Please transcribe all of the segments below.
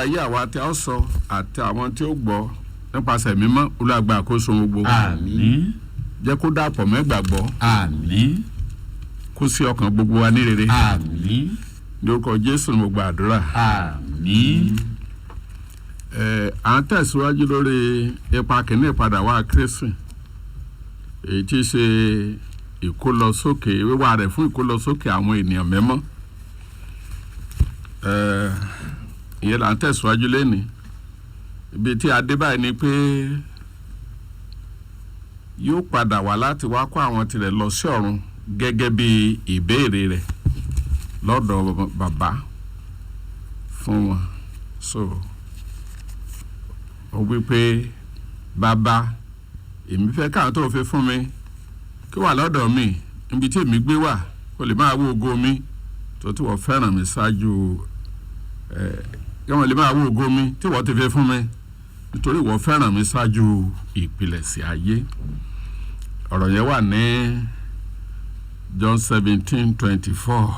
ayé àwa tí a sọ àti àwọn tí ó gbọ́ nípasẹ̀ mímọ́ Olúwa gba àkóso gbogbo. àmín. Jẹ́ kó dàpọ̀ mẹ́gbàgbọ́. àmín. Kó sí ọkàn gbogbo wa ní rere. àmín. Ní orúkọ Jésù ni mo gba àdúrà. àmín. À ń tẹ̀síwájú lórí ipa kìíní ìpadà wá Kristi, èyí tí í ṣe ìkólọsókè wíwá rẹ̀ fún ìkólọsókè àwọn ènìyàn mímọ́. Ìyẹn là ń tẹ̀síwájú lẹ́ni. Ibi tí a dé báyìí ni pé yóò padà wá láti wá kó àwọn tirẹ̀ lọ sí ọ̀run gẹ́gẹ́ bí ìbéèrè rẹ̀ lọ́dọ̀ bàbá fún wọn. So ó wí pé bàbá, èmi fẹ́ káwọn tó fi fún mi kí wà lọ́dọ̀ mi níbi tí èmi gbé wà kó lè máa wo ògo mi tó tí wọ́n fẹ́ràn mi ṣáájú kí wọ́n lè máa wo ògo mi tí wọ́n ti fi fún mi nítorí wọ́n fẹ́ràn mi ṣáájú ìpilẹ̀ṣẹ̀ ayé. Ọ̀rọ̀ yẹn wà ní John 17:24.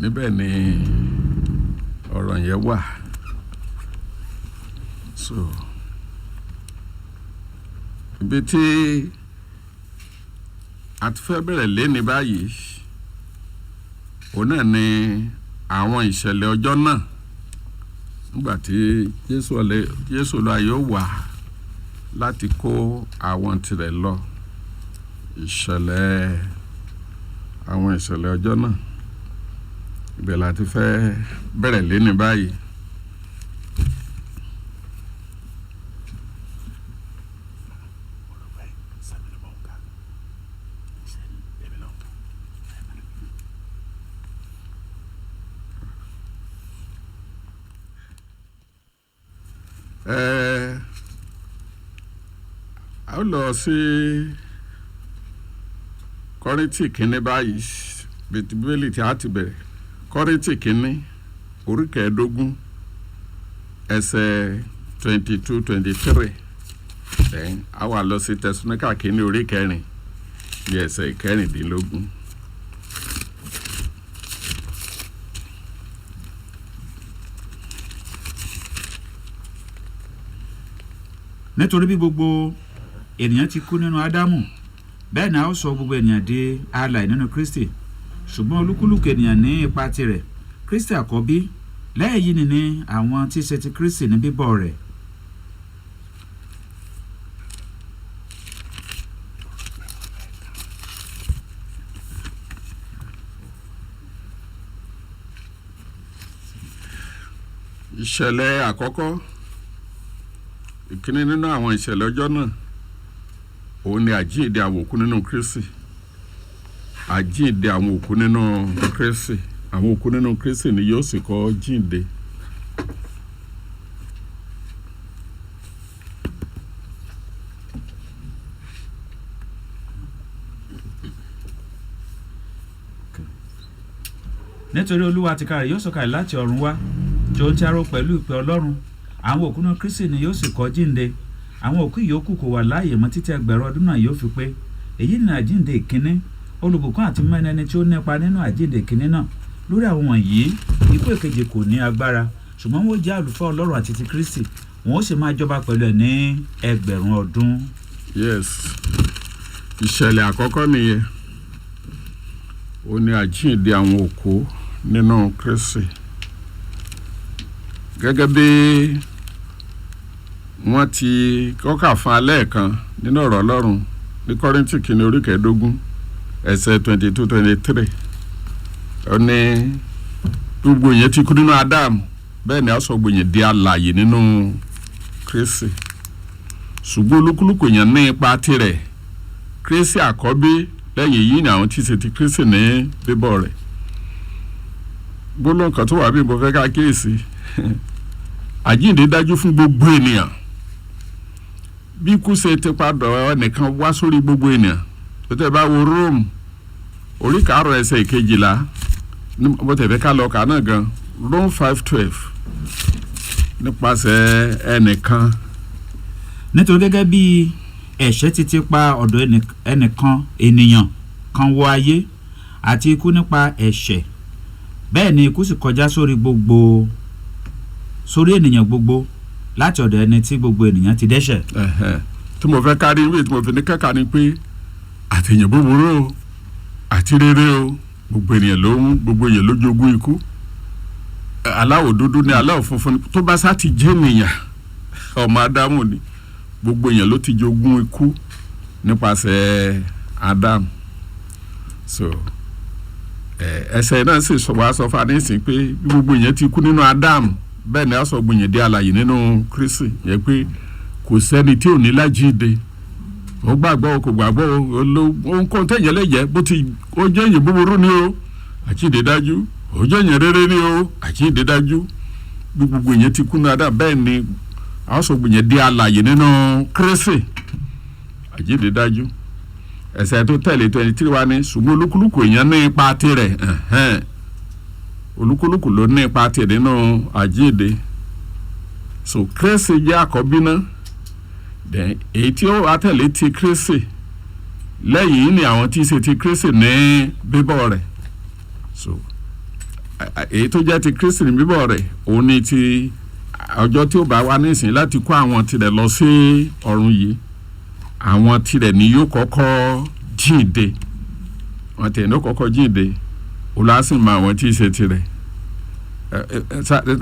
Níbẹ̀ ni ọ̀rọ̀ yẹn wà. So ibi tí a ti fẹ́ bẹ̀rẹ̀ léni báyìí òun náà ni àwọn ìṣẹ̀lẹ̀ ọjọ́ náà nígbà tí Jésù lọ yóò wà láti kó àwọn tirẹ̀ lọ. Àwọn ìṣẹ̀lẹ̀ ọjọ́ náà ibẹ̀ la ti fẹ́ bẹ̀rẹ̀ léni báyìí. A ó lọ sí Kọ́ríńtì kínní báyìí, Bíbélì tí a ti bẹ̀rẹ̀. Kọ́ríńtì kínní orí 15 ẹsẹ̀ 22-23. Then a wá lọ sí Tẹsalóníkà kínní orí 4 ní ẹsẹ̀ 16. Nítorí bí gbogbo ènìyàn ti kú nínú Ádámù, bẹ́ẹ̀ ni a ó sọ gbogbo ènìyàn di alààyè nínú Kristi, ṣùgbọ́n olúkúlùkù ènìyàn ní ipa tirẹ̀. Kristi àkọ́bí, lẹ́yìn yìí ni àwọn tí í ṣe ti Kristi ní bíbọ̀ rẹ̀. Ìṣẹ̀lẹ̀ àkọ́kọ́ ìkíní nínú àwọn ìṣẹ̀lẹ̀ ọjọ́ náà òun ni àjíǹde àwọn òkú nínú Kristi. Àjíǹde àwọn òkú nínú Kristi. Àwọn òkú nínú Kristi ni yóò sì kọ́ jíǹde. Nítorí Olúwa tìkára yóò sọ̀kalẹ̀ láti ọ̀run wá, tí ó ń tẹ́rọ pẹ̀lú ìpè Ọlọ́run. Àwọn òkú nínú Kristi ni yóò sì kọ́ jíǹde. Àwọn òkú ìyókù kò wà láàyè mọ́ títí ẹgbẹ̀rún ọdún náà yóò fi pé. Èyí ni àjíǹde ìkíní. Olùbùkún àti mímọ́ ẹni tí ó nípa nínú àjíǹde ìkíní náà. Lórí àwọn wọ̀nyí, ikú èkejì kò ní agbára, ṣùgbọ́n wọ́n jẹ́ àlùfáà Ọlọ́run àti ti Kristi. Wọ́n ó sì máa jọba pẹ̀lú ẹ̀ ní ẹgbẹ̀rún ọdún. Yes, ìṣẹ̀lẹ̀ àkọ́kọ́ nìyẹn. Ó ní àjíǹde àwọn òkú nínú Kristi. Gẹ́gẹ́ bí wọ́n ti kọ́kà fún alẹ́ kan nínú ọ̀rọ̀ Ọlọ́run ní Kọ́ríńtì kìíní orí 15 ẹsẹ̀ 22-23. Ó ní gbogbo yẹn ti kú nínú Ádámù, bẹ́ẹ̀ ni a sọ gbogbo yẹn di alààyè nínú Kristi. Ṣùgbọ́n olúkúlùkù yẹn ní ipa tirẹ̀. Kristi àkọ́bí, lẹ́yìn yìí ni àwọn tí ṣe ti Kristi ní bíbọ̀ rẹ̀. Gbólóhùn kan tó wà bí mo fẹ́ ká kíyèsí. Àjíǹde dájú fún gbogbo ènìyàn. Bí ikú ṣe ti padà ẹnìkan wá sórí gbogbo ènìyàn. Tó tẹ́ bá wo Róòmù orí 5 ẹsẹ̀ 12 bó tẹ̀ fẹ́ ká lọ kà náà gan. Rome 5:12 nípasẹ̀ ẹnìkan. Nítorí gẹ́gẹ́ bí ẹ̀ṣẹ̀ ti pa ọ̀dọ̀ ènìyàn kan wọ ayé, àti ikú nípa ẹ̀ṣẹ̀, bẹ́ẹ̀ ni ikú sì kọjá sórí ènìyàn gbogbo láti ọ̀dọ̀ ẹni tí gbogbo ènìyàn ti dẹ́ṣẹ̀. tí mo fẹ́ kárí ìwé tí mo fi ní kẹ́kà ni pé àtẹ̀yìn búburú o àti rere o gbogbo ènìyàn ló jogún ikú. aláwọ̀ dúdú ni aláwọ̀ funfun ni tó bá sá ti jẹ́ ènìyàn ọmọ ádámù ni gbogbo èèyàn ló ti jogún ikú nípasẹ̀ ádámù. so ẹsẹ̀ náà sì wá sọ fún anísìn pé bí gbogbo èèyàn ti kú nínú ádámù bẹ́ẹ̀ ni a sọ gbìyànjú di alààyè nínú Kristi yẹ pé kò sẹ́ni tí ò ní lájíǹde ó gbàgbọ́ o kò gbàgbọ́ o ń kọ́ tẹ̀yẹ lẹ́yẹ bó ti ó jẹ́ èyàn búburú ni o àjíǹde dájú ó jẹ́ èyàn rere ni o àjíǹde dájú bí gbogbo èèyàn ti kú nínú ádámù bẹ́ẹ̀ ni a sọ gbìyànjú di alààyè nínú Kristi àjíǹde dájú. ẹsẹ̀ tó tẹ̀lé 23 wa ní ṣùgbọ́n olúkúlùkù èèyàn ní ipa tirẹ̀ olúkúlùkù ló ní ipa tirẹ̀ nínú àjíǹde. so Kristi jẹ́ àkọ́bí náà èyí tí ó àtẹ̀lé ti Kristi lẹ́yìn yìí ni àwọn tí í ṣe ti Kristi ní bíbọ̀ rẹ̀. so èyí tó jẹ́ ti Kristi ní bíbọ̀ rẹ̀ òun ni ti ọjọ́ tí ó bá wá nísìnyí láti kó àwọn tirẹ̀ lọ sí ọ̀run yìí àwọn tirẹ̀ ni yóò kọ́kọ́ jíǹde wọn tẹ̀ ní ó kọ́kọ́ jíǹde olùhásìmọ̀ àwọn tí í ṣe tirẹ̀.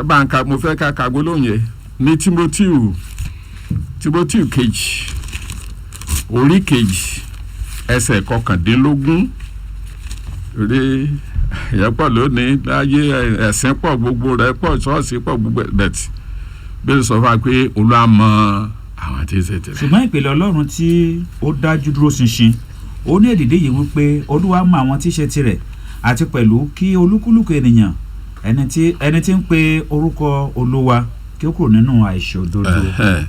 báńkà mo fẹ́ ká kagbó lóhùn yẹn ní Tímótíù kejì orí kejì ẹsẹ̀ 19 rí ìyẹ́pọ̀ lónìí láyé ẹ̀sìn pọ̀ gbogbo rẹ̀ pọ̀ ṣọ́ọ̀ṣì pọ̀ gbogbo bẹ̀tì bí ó sọ fún wa pé Olúwa mọ̀ àwọn tí í ṣe tirẹ̀. ṣùgbọ́n ìpìlẹ̀ Ọlọ́run tí ó dájú dúró ṣinṣin ó ní èdìdí yìí wípé Olúwa mọ̀ àwọn tí í ṣe tirẹ̀ àti pẹ̀lú kí olúkúlùkù ènìyàn ẹni tí ń pe orúkọ Olúwa kí ó kúrò nínú àìṣòdodo.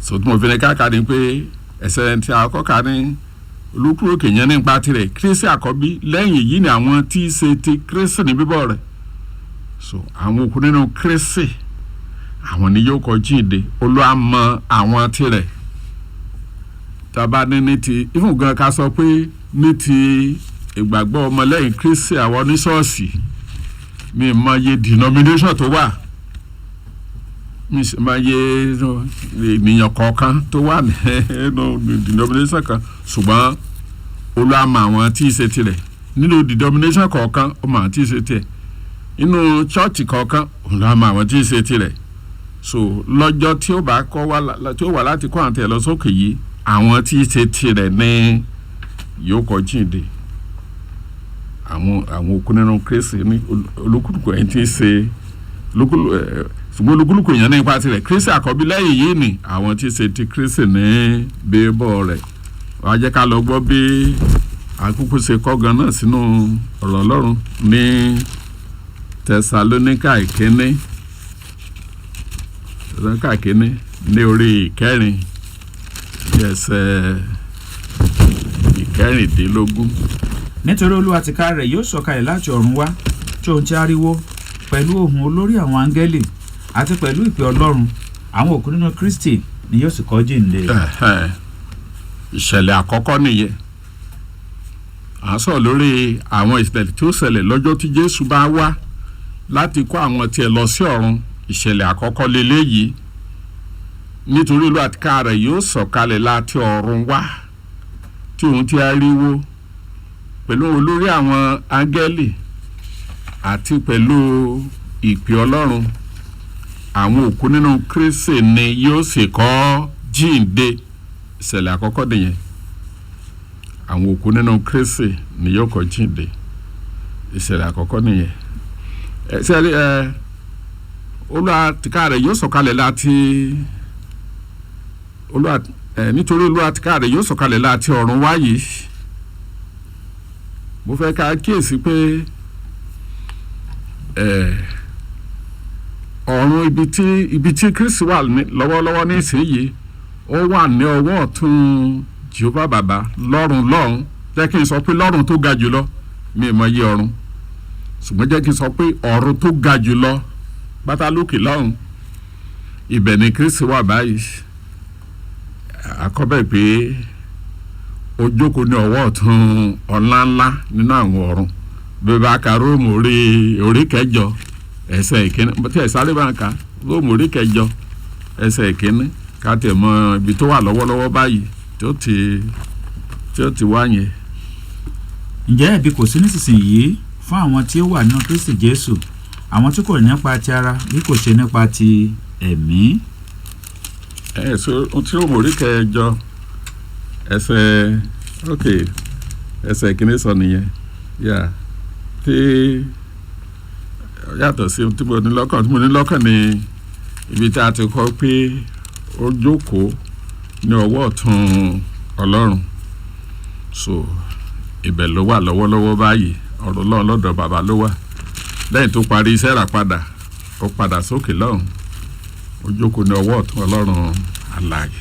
so tí mo fi ní káàkiri ni pé ẹsẹ̀ tí a kọ́ ka ní olúkúlùkù èèyàn ní ipa tirẹ̀ Kristi àkọ́bí lẹ́yìn yìí ni àwọn tí í ṣe ti Kristi ní bíbọ̀ rẹ̀. so àwọn òkú nínú Kristi àwọn ni yóò kọ́ jíǹde Olúwa mọ̀ àwọn tirẹ̀ tàbá ní ti ìfún gan ká sọ pé ní ti ìgbàgbọ́ ọmọlẹ́yìn Kristi àwọn oníṣọ́ọ̀ṣì mi mọ iye denomination tó wà mi mọ iye ènìyàn kọ̀ọ̀kan tó wà nínú denomination kan ṣùgbọ́n Olúwa mọ̀ àwọn tí í ṣe tirẹ̀ nínú denomination kọ̀ọ̀kan ó mọ̀ àwọn tí í ṣe tirẹ̀ nínú church kọ̀ọ̀kan Olúwa mọ̀ àwọn tí í ṣe tirẹ̀. so lọ́jọ́ tí ó bá wà láti kọ́ àǹtẹ̀ lọ sókè yìí àwọn tí í ṣe tirẹ̀ ní yóò kọ́ jíǹde àwọn òkú nínú Kristi ní olúkúlùkù ẹni tí í ṣe ṣùgbọ́n olúkúlùkù èèyàn ní ipa tirẹ̀ Kristi àkọ́bí lẹ́yìn yìí ni àwọn tí í ṣe ti Kristi ní bíbọ̀ rẹ̀. wàá jẹ́ ká lọ gbọ́ bí àkókò ṣe kọ́ gan náà sínú ọ̀rọ̀ Ọlọ́run ní Tẹsalóníkà ìkíní ní orí 4 ẹsẹ̀ 14. nítorí Olúwa tìkára rẹ̀ yóò sọ̀kalẹ̀ láti ọ̀run wá tí ohun tí ariwo pẹ̀lú ohùn olórí àwọn áńgẹ́lì àti pẹ̀lú ìpè Ọlọ́run àwọn òkú nínú Kristi ni yóò sì kọ́ jíǹde. ìṣẹ̀lẹ̀ àkọ́kọ́ nìyẹn à ń sọ̀rọ̀ lórí àwọn ìṣẹ̀lẹ̀ tí ó ṣẹlẹ̀ lọ́jọ́ tí Jésù bá wá láti kó àwọn tiẹ̀ lọ sí ọ̀run. ìṣẹ̀lẹ̀ àkọ́kọ́ lélẹ́yìí nítorí Olúwa tìkára rẹ̀ yóò sọ̀kalẹ̀ láti ọ̀run wá tí òun ti ariwo pẹ̀lú olórí àwọn áńgẹ́lì àti pẹ̀lú ìpè Ọlọ́run àwọn òkú nínú Kristi ni yóò sì kọ́ jíǹde. ìṣẹ̀lẹ̀ àkọ́kọ́ nìyẹn àwọn òkú nínú Kristi ni yóò kọ́ jíǹde. ìṣẹ̀lẹ̀ àkọ́kọ́ nìyẹn Olúwa tìkára rẹ̀ yóò sọ̀kalẹ̀ láti nítorí Olúwa tìkára rẹ̀ yóò sọ̀kalẹ̀ láti ọ̀run wá yìí. mo fẹ́ ká kíyèsí pé ọ̀run ibi tí Kristi wà lọ́wọ́lọ́wọ́ ní ìsinyìí ó wà ní ọwọ́ ọ̀tún Jèhófà bàbá lọ́run jẹ́ kí n sọ pé lọ́run tó ga jùlọ mi ì mọ iye ọ̀run ṣùgbọ́n jẹ́ kí n sọ pé ọ̀run tó ga jùlọ pátá lókè lọ́run ibẹ̀ ni Kristi wà báyìí. àkọ́bẹ̀ pé ó jókòó ní ọwọ́ ọ̀tún ọlá ńlá nínú àwọn ọ̀run bí bá ka Róòmù orí kẹjọ ẹsẹ̀ ìkíní tí ẹ sáré bá ń ka Róòmù orí kẹjọ ẹsẹ̀ ìkíní ká tẹ̀ mọ ibi tó wà lọ́wọ́lọ́wọ́ báyìí tí ó ti wá yẹn. ǹjẹ́ ẹ̀bi kò sí nísinsìnyí fún àwọn tí ó wà nínú Kristi Jésù àwọn tí kò ní nípa ti ara bí kò ṣe nípa ti ẹ̀mí. tí Róòmù orí kẹjọ ẹsẹ̀ ẹsẹ̀ ìkíní sọ nìyẹn tí yàtọ̀ sí tí mo ní lọ́kàn ní ibi tí a ti kọ́ pé ó jókòó ní ọwọ́ ọ̀tún Ọlọ́run so ibẹ̀ ló wà lọ́wọ́lọ́wọ́ báyìí ọ̀rọ̀ Ọlọ́run lọ́dọ̀ bàbá ló wà lẹ́yìn tó parí iṣẹ́ ìràpadà ó padà sókè lọ́hùn ó jókòó ní ọwọ́ ọ̀tún Ọlọ́run alààyè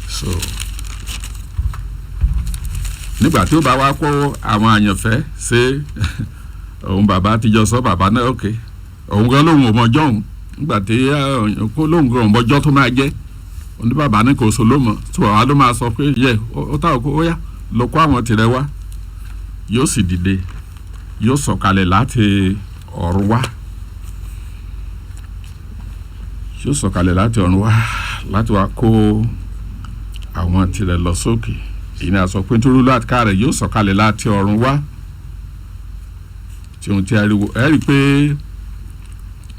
so nígbà tí ó bá wá kó àwọn àyànfẹ́ ṣe òun bàbá àtijọ́ sọ bàbá náà òun gan lóhùn ọmọjọ́ òun nígbà tí kó lóhùn gan ọmọjọ́ tó máa jẹ́ oní bàbá ní kò so ló mọ̀ tí bàbá ló máa sọ pé ó táwọn kó ó yá lọ kó àwọn tirẹ̀ wá yóò sì dìde yóò sọ̀kalẹ̀ láti ọ̀run wá láti wá kó àwọn tirẹ̀ lọ sókè ìní àsọ pé nítorí láti ká rẹ̀ yóò sọ̀kalẹ̀ láti ọ̀run wá tí ohun tí a rí wo ẹ rí i pé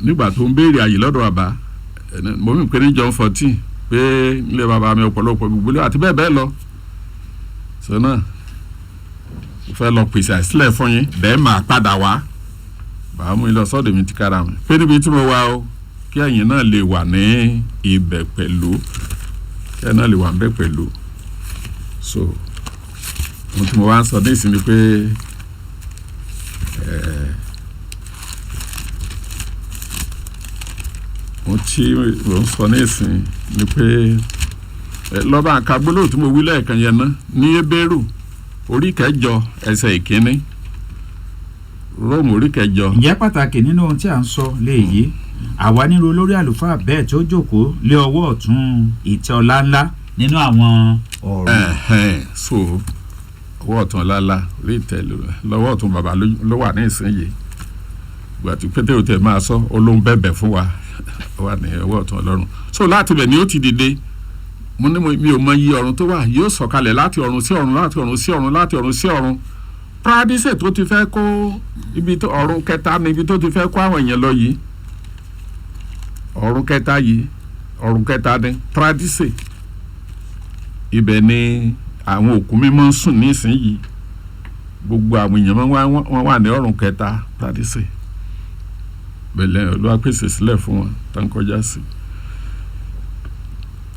nígbà tó ń béèrè àyè lọ́dọ̀ bàbá mo mì pé ní John 14 pé nílé bàbá mi ọ̀pọ̀lọpọ̀ gbogbo àti bẹ́ẹ̀ bẹ́ẹ̀ lọ sọ náà mo fẹ́ lọ pèsè àìsílẹ̀ fún yín bẹ́ẹ̀ máa padà wá bàbá mú ilé ọsọ́dọ̀ mi ti kára mi pé níbi tí mo wá o kí ẹ̀yin náà lè wà ní ibẹ̀ pẹ̀lú kí ẹ̀yin náà lè wà níbẹ̀ pẹ̀lú so ohun tí mo wá ń sọ ní ìsinmi pé ohun tí mo ń sọ ní ìsìn ni pé lọ́ba àka gbólóhùn tí mo wí lẹ́ẹ̀kan yẹn ná ní Hébérù orí kẹjọ ẹsẹ̀ ìkíní Róòmù orí kẹjọ. ǹjẹ́ pàtàkì nínú ohun tí a ń sọ léyìí àwa nírú olórí àlùfáà bẹ́ẹ̀ tí ó jókòó lé ọwọ́ ọ̀tún ìtẹ́ ọlá ńlá nínú àwọn ọ̀rọ̀. so ọwọ́ ọ̀tún ọlá ńlá rí ìtẹ́ lọ́wọ́ ọ̀tún bàbá ló wà ní ìsinyìí ìgbà tí Pétérù tẹ̀ máa sọ olóhùn bẹ̀bẹ̀ fún wa wà ní ọwọ́ ọ̀tún Ọlọ́run so láti bẹ̀ ni ó ti dìde mo ní mi ò mọ iye ọ̀run tó wà yóò sọ̀kalẹ̀ láti ọ̀run sí ọ̀run láti ọ̀run sí ọ̀run láti ọ̀run sí ọ̀run Paradísè tó ti fẹ́ kó ibi tó ọ̀run kẹta ni ibi tó ti fẹ́ kó àwọn èèyàn lọ yìí ọ̀run kẹta ni Paradísè ibẹ̀ ni àwọn òkú mímọ́ ń sùn nísìnyìí gbogbo àwọn èèyàn wọn wà ní ọ̀run kẹta Paradísè bẹ̀lẹ̀ Olúwa pèsè sílẹ̀ fún wọn tó ń kọjá sí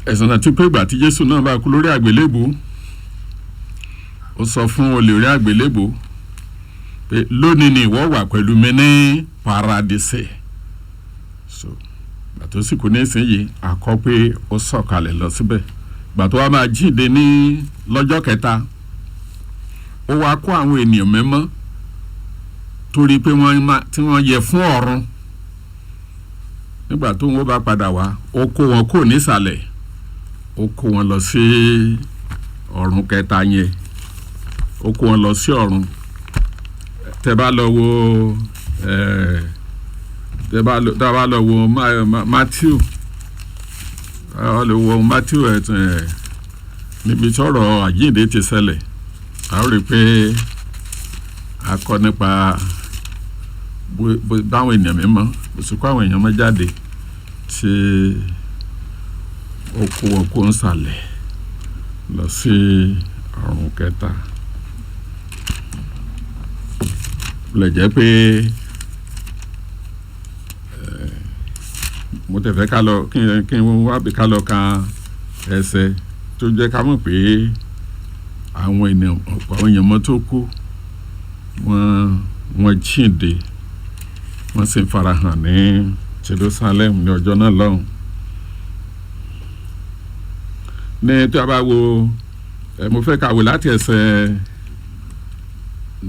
ẹ̀sán àti pé ìgbà tí Jésù náà bá kú lórí àgbélébùú ó sọ fún olè orí àgbélébùú pé lónìí ni ìwọ wà pẹ̀lú mi ní Paradísè so ìgbà tó sì kú ní ìsinyìí àkọ́ pé ó sọ̀kalẹ̀ lọ síbẹ̀ ìgbà tó wá máa jíǹde ní lọ́jọ́ kẹta ó wá kó àwọn ènìyàn mímọ́ torí pé tí wọ́n yẹ fún ọ̀run nígbà tó wọ́n bá padà wá ó kó wọn kó nísàlẹ̀ ó kó wọn lọ sí ọ̀run kẹta yẹn ó kó wọn lọ sí ọ̀run tẹ́ bá lọ wo Matthew níbi tí ọ̀rọ̀ àjíǹde ti ṣẹlẹ̀ a ó rí i pé a kọ́ nípa báwọn èèyàn mímọ́ òsìkò àwọn èèyàn mọ́ jáde tí ó kó wọn kó ń sàlẹ̀ lọ sí ọ̀run kẹta lè jẹ́ pé mo tẹ̀fẹ́ ká lọ kí n wá bí ká lọ kan ẹsẹ̀ tó jẹ́ ká mọ̀ pé àwọn èèyàn mọ́ tó kú wọ́n jíǹde wọ́n sì ń farahàn ní Jerusalem ní ọjọ́ náà lọ́hùn. ní tí a bá wo mo fẹ́ kàwé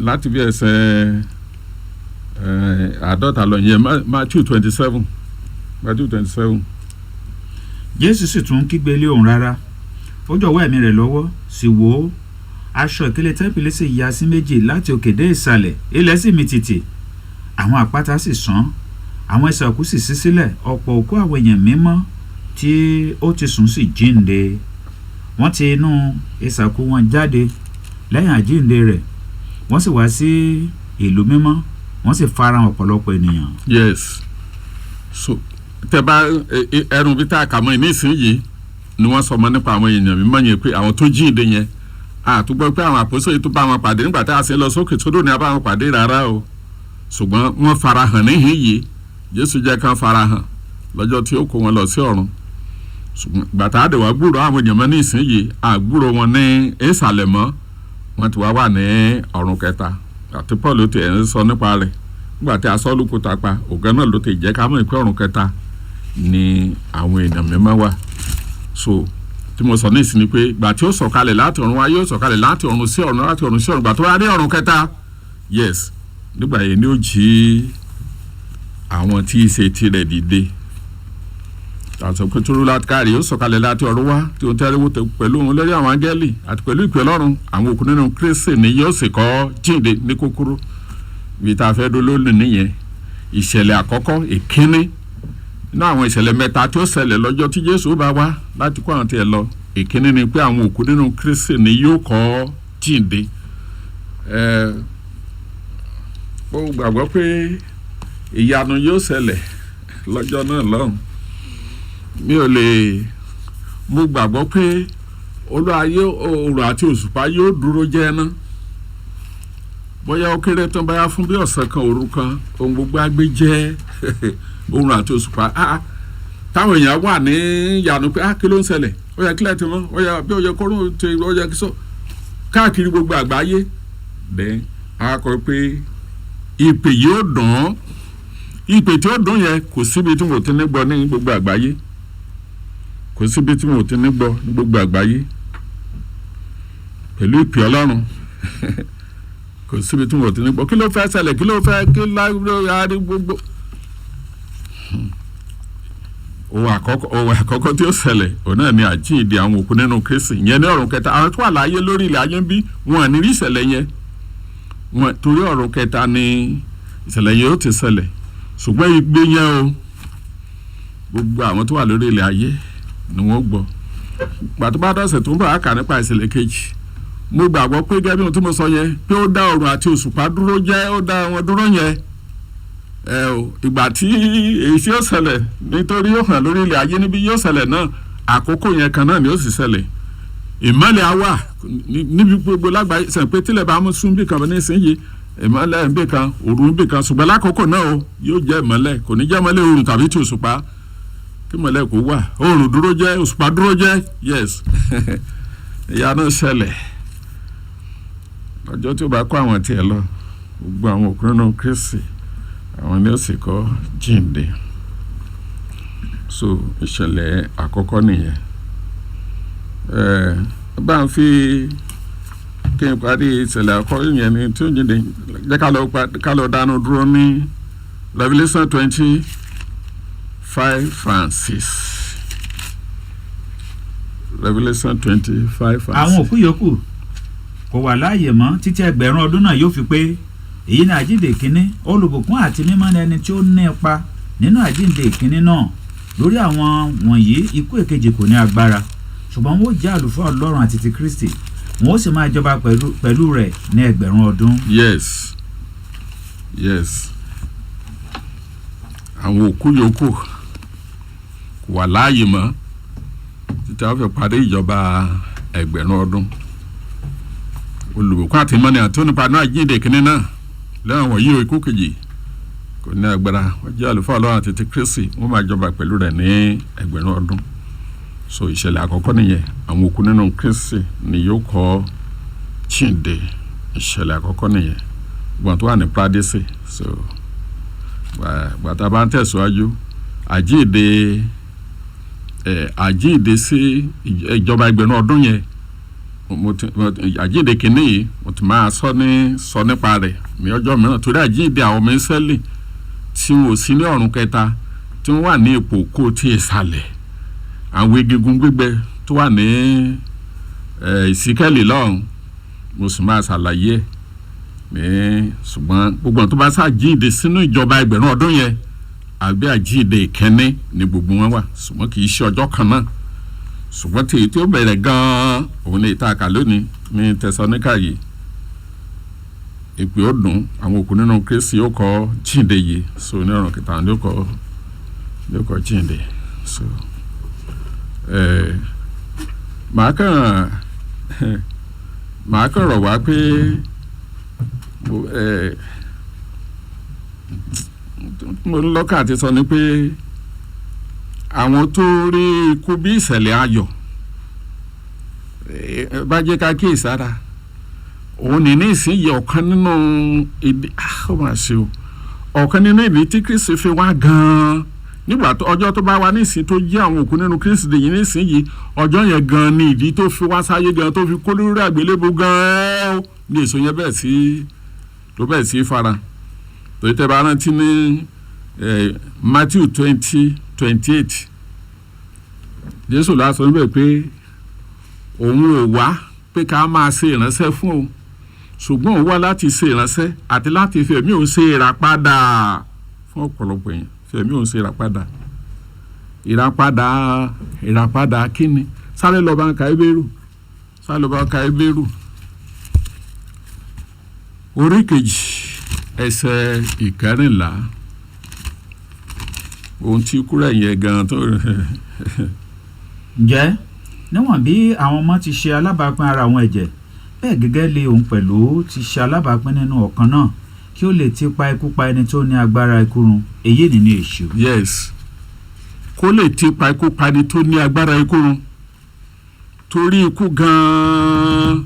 láti bí ẹsẹ̀ àádọ́ta lọ yẹn Matthew 27. Jésù sì tún kígbe lé òun rárá ó jọ̀wọ́ ẹ̀mí rẹ̀ lọ́wọ́ sì wò ó aṣọ ìkélé tẹ́ḿpìlì sì ya sí méjì láti òkè dé ìsàlẹ̀, ilẹ̀ sì mì tìtì, àwọn àpáta sì sán, àwọn ẹsẹ̀ òkú sì ṣí sílẹ̀, ọ̀pọ̀ òkú àwọn èèyàn mímọ́ tí ó ti sùn sì jíǹde. Wọ́n ti inú isà òkú wọn jáde lẹ́yìn àjíǹde rẹ̀, wọ́n sì wá sí ìlú mímọ́, wọ́n sì farahàn ọ̀pọ̀lọpọ̀ ènìyàn. Yes. So tẹ́ bá ẹrù bí tá a kà mọ́ nísìnyí ni wọ́n sọ mọ́ nípa àwọn èèyàn mímọ́ yẹn pé àwọn tó jíǹde yẹn àtúgbọ́ pé àwọn àpòsílẹ̀ tó bá wọn pàdé nígbà tá a ṣe lọ sókè sódò ní a bá wọn pàdé rárá o, ṣùgbọ́n wọ́n farahàn níhìn yìí. Jésù jẹ́ kán farahàn lọ́jọ́ tí ó kó wọn lọ sí ọ̀run, ṣùgbọ́n gbàtà àdèwà gbúrò àwọn èèyàn mọ́ nísìnyí àgbúrò wọn ní ìsàlẹ̀ mọ́, wọ́n ti wá ní ọ̀run kẹta àti Paul ti ẹ̀ ń sọ nípa rẹ̀ nígbà tí asọ́lùkù tapa ògán náà ló ti jẹ́ ká mọ̀ pé ọ̀run kẹta ni àwọn èèyàn mímọ́ wà. So tí mo sọ ní ìsìn ni pé gbà tí ó sọ̀kalẹ̀ láti ọ̀run wá yóò sọ̀kalẹ̀ láti ọ̀run sí ọ̀run, láti ọ̀run sí ọ̀run, gbà tó wá dé ọ̀run kẹta, yes, nígbà yẹn ni ó jí àwọn tí í ṣe tirẹ̀ dìde. Àti pé tó láti káàrí ó sọ̀kalẹ̀ láti ọ̀run wá tí ó tẹ́lẹ̀ wò pẹ̀lú òun lórí àwọn áńgẹ́lì àti pẹ̀lú ìpè Ọlọ́run, àwọn òkú nínú Kristi ni yóò sì kọ́ jíǹde ní kúkúrú. Ibi tá a fẹ́ dó lónìí nìyẹn. Ìṣẹ̀lẹ̀ àkọ́kọ́ ìkíní nínú àwọn ìṣẹ̀lẹ̀ mẹ́ta tí ó ṣẹlẹ̀ lọ́jọ́ tí Jésù bá wá láti kó àwọn tiẹ̀ lọ. Ìkíní ni pé àwọn òkú nínú Kristi ni yóò kọ́ jíǹde. Ó gbàgbọ́ pé ìyanu yóò ṣẹlẹ̀ lọ́jọ́ náà lọ́hùn. Mo gbàgbọ́ pé olúwayé òòrùn àti òṣùpá yóò dúró jẹ́ ná. Bóyá ó kéré tán báyá fún bí ọ̀sẹ̀ kan òru kan ohun gbogbo agbé jẹ́ òòrùn àti òṣùpá. Táwọn èèyàn wà ní ìyanu pé kí ló ń ṣẹlẹ̀, ó yẹ kílẹ̀ tí wọ́n, ó yẹ bí ó yẹ kóró ti, ó yẹ kí sọ káàkiri gbogbo àgbáyé. Bẹ́ẹ̀ a kọ pé ìpè yóò dùn, ìpè tí ó dùn yẹn kò síbi tí mo ti ní gbọ́ ní gbogbo àgbáyé, kò síbi tí mo ti ní gbọ́ ní gbogbo àgbáyé pẹ̀lú ìpè Ọlọ́run kò síbi tí mo ti ní gbọ́. Kí ló fẹ́ ṣẹlẹ̀, kí ló fẹ́ kí lárí gbogbo. Ohun àkọ́kọ́ tí ó ṣẹlẹ̀ òun náà ni àjíǹde àwọn òkú nínú Kristi yẹn ní ọ̀run kẹta. Àwọn tó wà láyé lórí ilẹ̀ ayé ń bí wọn ní rí ìṣẹ̀lẹ̀ yẹn, wọn torí ọ̀run kẹta ni ìṣẹ̀lẹ̀ yẹn ó ti ṣẹlẹ̀. Ṣùgbọ́n ìgbé yẹn o, gbogbo àwọn tó wà lórí ilẹ̀ ayé ni wọ́n gbọ́. Gbàtó bá dọ̀sẹ̀ tó ń bọ̀ á kà nípa ìṣẹ̀lẹ̀ kejì. Mo gbàgbọ́ pé gẹ́gẹ́ bí ohun tí mo sọ yẹn pé ó dá ọ̀run àti òṣùpá dúró jẹ́, ó dá wọn dúró yẹn. Ìgbà tí èyí tí ó ṣẹlẹ̀ nítorí yóò hàn lórí ilẹ̀ ayé níbi yóò ṣẹlẹ̀ náà, àkókò yẹn kan náà ni ó sì ṣẹlẹ̀. Ìmọ́lẹ̀ á wà níbi gbogbo lágbàáyé, sẹ̀ pé tílẹ̀ bá mú sún bí kan ní ìsinyìí, ìmọ́lẹ̀ ń bì kan, òru ń bì kan, ṣùgbọ́n lákòókò náà o yóò jẹ́ ìmọ́lẹ̀, kò ní jẹ́ ìmọ́lẹ̀ òrùn tàbí ti òṣùpá. Kí ìmọ́lẹ̀ kò wà, òrùn dúró jẹ́, òṣùpá dúró jẹ́, yes. Ìyanu ṣẹlẹ̀ lọ́jọ́ tí ó bá kó àwọn tiẹ̀ lọ, gbogbo àwọn òkú nínú Kristi àwọn ni ó sì kọ́ jíǹde. So ìṣẹ̀lẹ̀ àkọ́kọ́ nìyẹn. Bá ń fi kí n parí ìṣẹ̀lẹ̀ àkọ́kọ́ yẹn ni tí ó jíǹde, jẹ́ ká lọ dánu dúró ní Revelation 25:6. Revelation 25:6. Àwọn òkú yòókù kò wà láàyè mọ́ títí ẹgbẹ̀rún ọdún náà yóò fi pé. Èyí ni àjíǹde ìkíní. Olùbùkún àti mímọ́ ni ẹni tí ó ní ipa nínú àjíǹde ìkíní náà. Lórí àwọn wọ̀nyí ikú èkejì kò ní agbára, ṣùgbọ́n wọ́n jẹ́ àlùfáà Ọlọ́run àti ti Kristi, wọ́n ó sì máa jọba pẹ̀lú rẹ̀ ní ẹgbẹ̀rún ọdún. Yes. Àwọn òkú yòókù kò wà láàyè mọ́ títí a fẹ́ parí ìjọba ẹgbẹ̀rún ọdún. Olùbùkún àti mímọ́ ni àti onípa náà àjíǹde ìkíní náà lẹ́yìn wọ̀nyí ikú kejì kò ní agbára, wọ́n jẹ́ àlùfáà Ọlọ́run àti ti Kristi, wọ́n máa jọba pẹ̀lú rẹ̀ ní ẹgbẹ̀rún ọdún. So ìṣẹ̀lẹ̀ àkọ́kọ́ nìyẹn, àwọn òkú nínú Kristi ni yóò kọ́ jíǹde. Ìṣẹ̀lẹ̀ àkọ́kọ́ nìyẹn, gbọ̀n tó wà ní Pradesi. So gbàtà bá ń tẹ̀síwájú àjíǹde sí ìjọba ẹgbẹ̀rún ọdún yẹn, àjíǹde kìíní yìí mo ti máa sọ nípa rẹ̀ ní ọjọ́ mìíràn, torí àjíǹde àwọn ọmọ Ísírẹ́lì tí wọn ò sí ní ọ̀run kẹta, tí wọ́n wà ní ipò kó tí ìsàlẹ̀, àwọn egungun gbígbẹ tó wà ní ìsíkẹ́lì lọ́hùn, mo sì máa ṣàlàyé ẹ̀ ṣùgbọ́n gbogbo àwọn tó bá ṣàjíǹde sínú ìjọba ẹgbẹ̀rún ọdún yẹn àbí àjíǹde ìkẹ́ni ni gbogbo wọn wà ṣùgbọ́n kì í ṣe ọjọ́ kan náà ṣùgbọ́n tí ó bẹ̀rẹ̀ gan-an òun lè ta àkà lónìí ní Tẹsalóníkà yìí ìpè ó dùn àwọn òkú nínú Kristi yóò kọ́ jíǹde yìí so ní ọ̀ràn kìtà yóò kọ́ jíǹde so màá kàn rọ̀ wá pé mo lọ́kàn àti sọ ni pé àwọn tó rí ikú bí ìṣẹ̀lẹ̀ ayọ̀ bá jẹ́ ká kíyèsára òun ní ìsinyìí ọ̀kan nínú ìdí ó mà ṣe o ọ̀kan nínú ìdí tí Kristi fi wá gan-an nígbà tó ọjọ́ tó bá wá nísìnyí tó jí àwọn òkú nínú Kristi dèyí nísìnyìí ọjọ́ yẹn gan-an ní ìdí tó fi wá sáyé gan-an tó fi kó lórí àgbélébù gan-an ní èso yẹn bẹ́ẹ̀ sí fara torí tẹ́ bá rántí ní Matthew 20:28 Jésù lásán níbẹ̀ pé òun ò wá pé ká máa ṣe ìránṣẹ́ fún òun ṣùgbọ́n òun wá láti ṣe ìránṣẹ́ àti láti fi ẹ̀mí òun ṣe ìràpadà fún ọ̀pọ̀lọpọ̀ èèyàn fi ẹ̀mí òun ṣe ìràpadà kíni sáré lọ́ba ń ka Hébérù orí kejì ẹsẹ̀ ìkẹrìnlá ohun tí kúrẹ̀ yẹn gan tó. ǹjẹ́ níwọ̀n bí àwọn ọmọ ti ṣe alábàápín ara àwọn ẹ̀jẹ̀ bẹ́ẹ̀ gẹ́gẹ́ lé òun pẹ̀lú ti ṣe alábàápín nínú ọ̀kan náà kí ó lè ti pa ikú pa ẹni tó ní agbára ikú run èyí nínú èṣù. yes kó lè ti pa ikú pa ẹni tó ní agbára ikú run torí ikú gan-an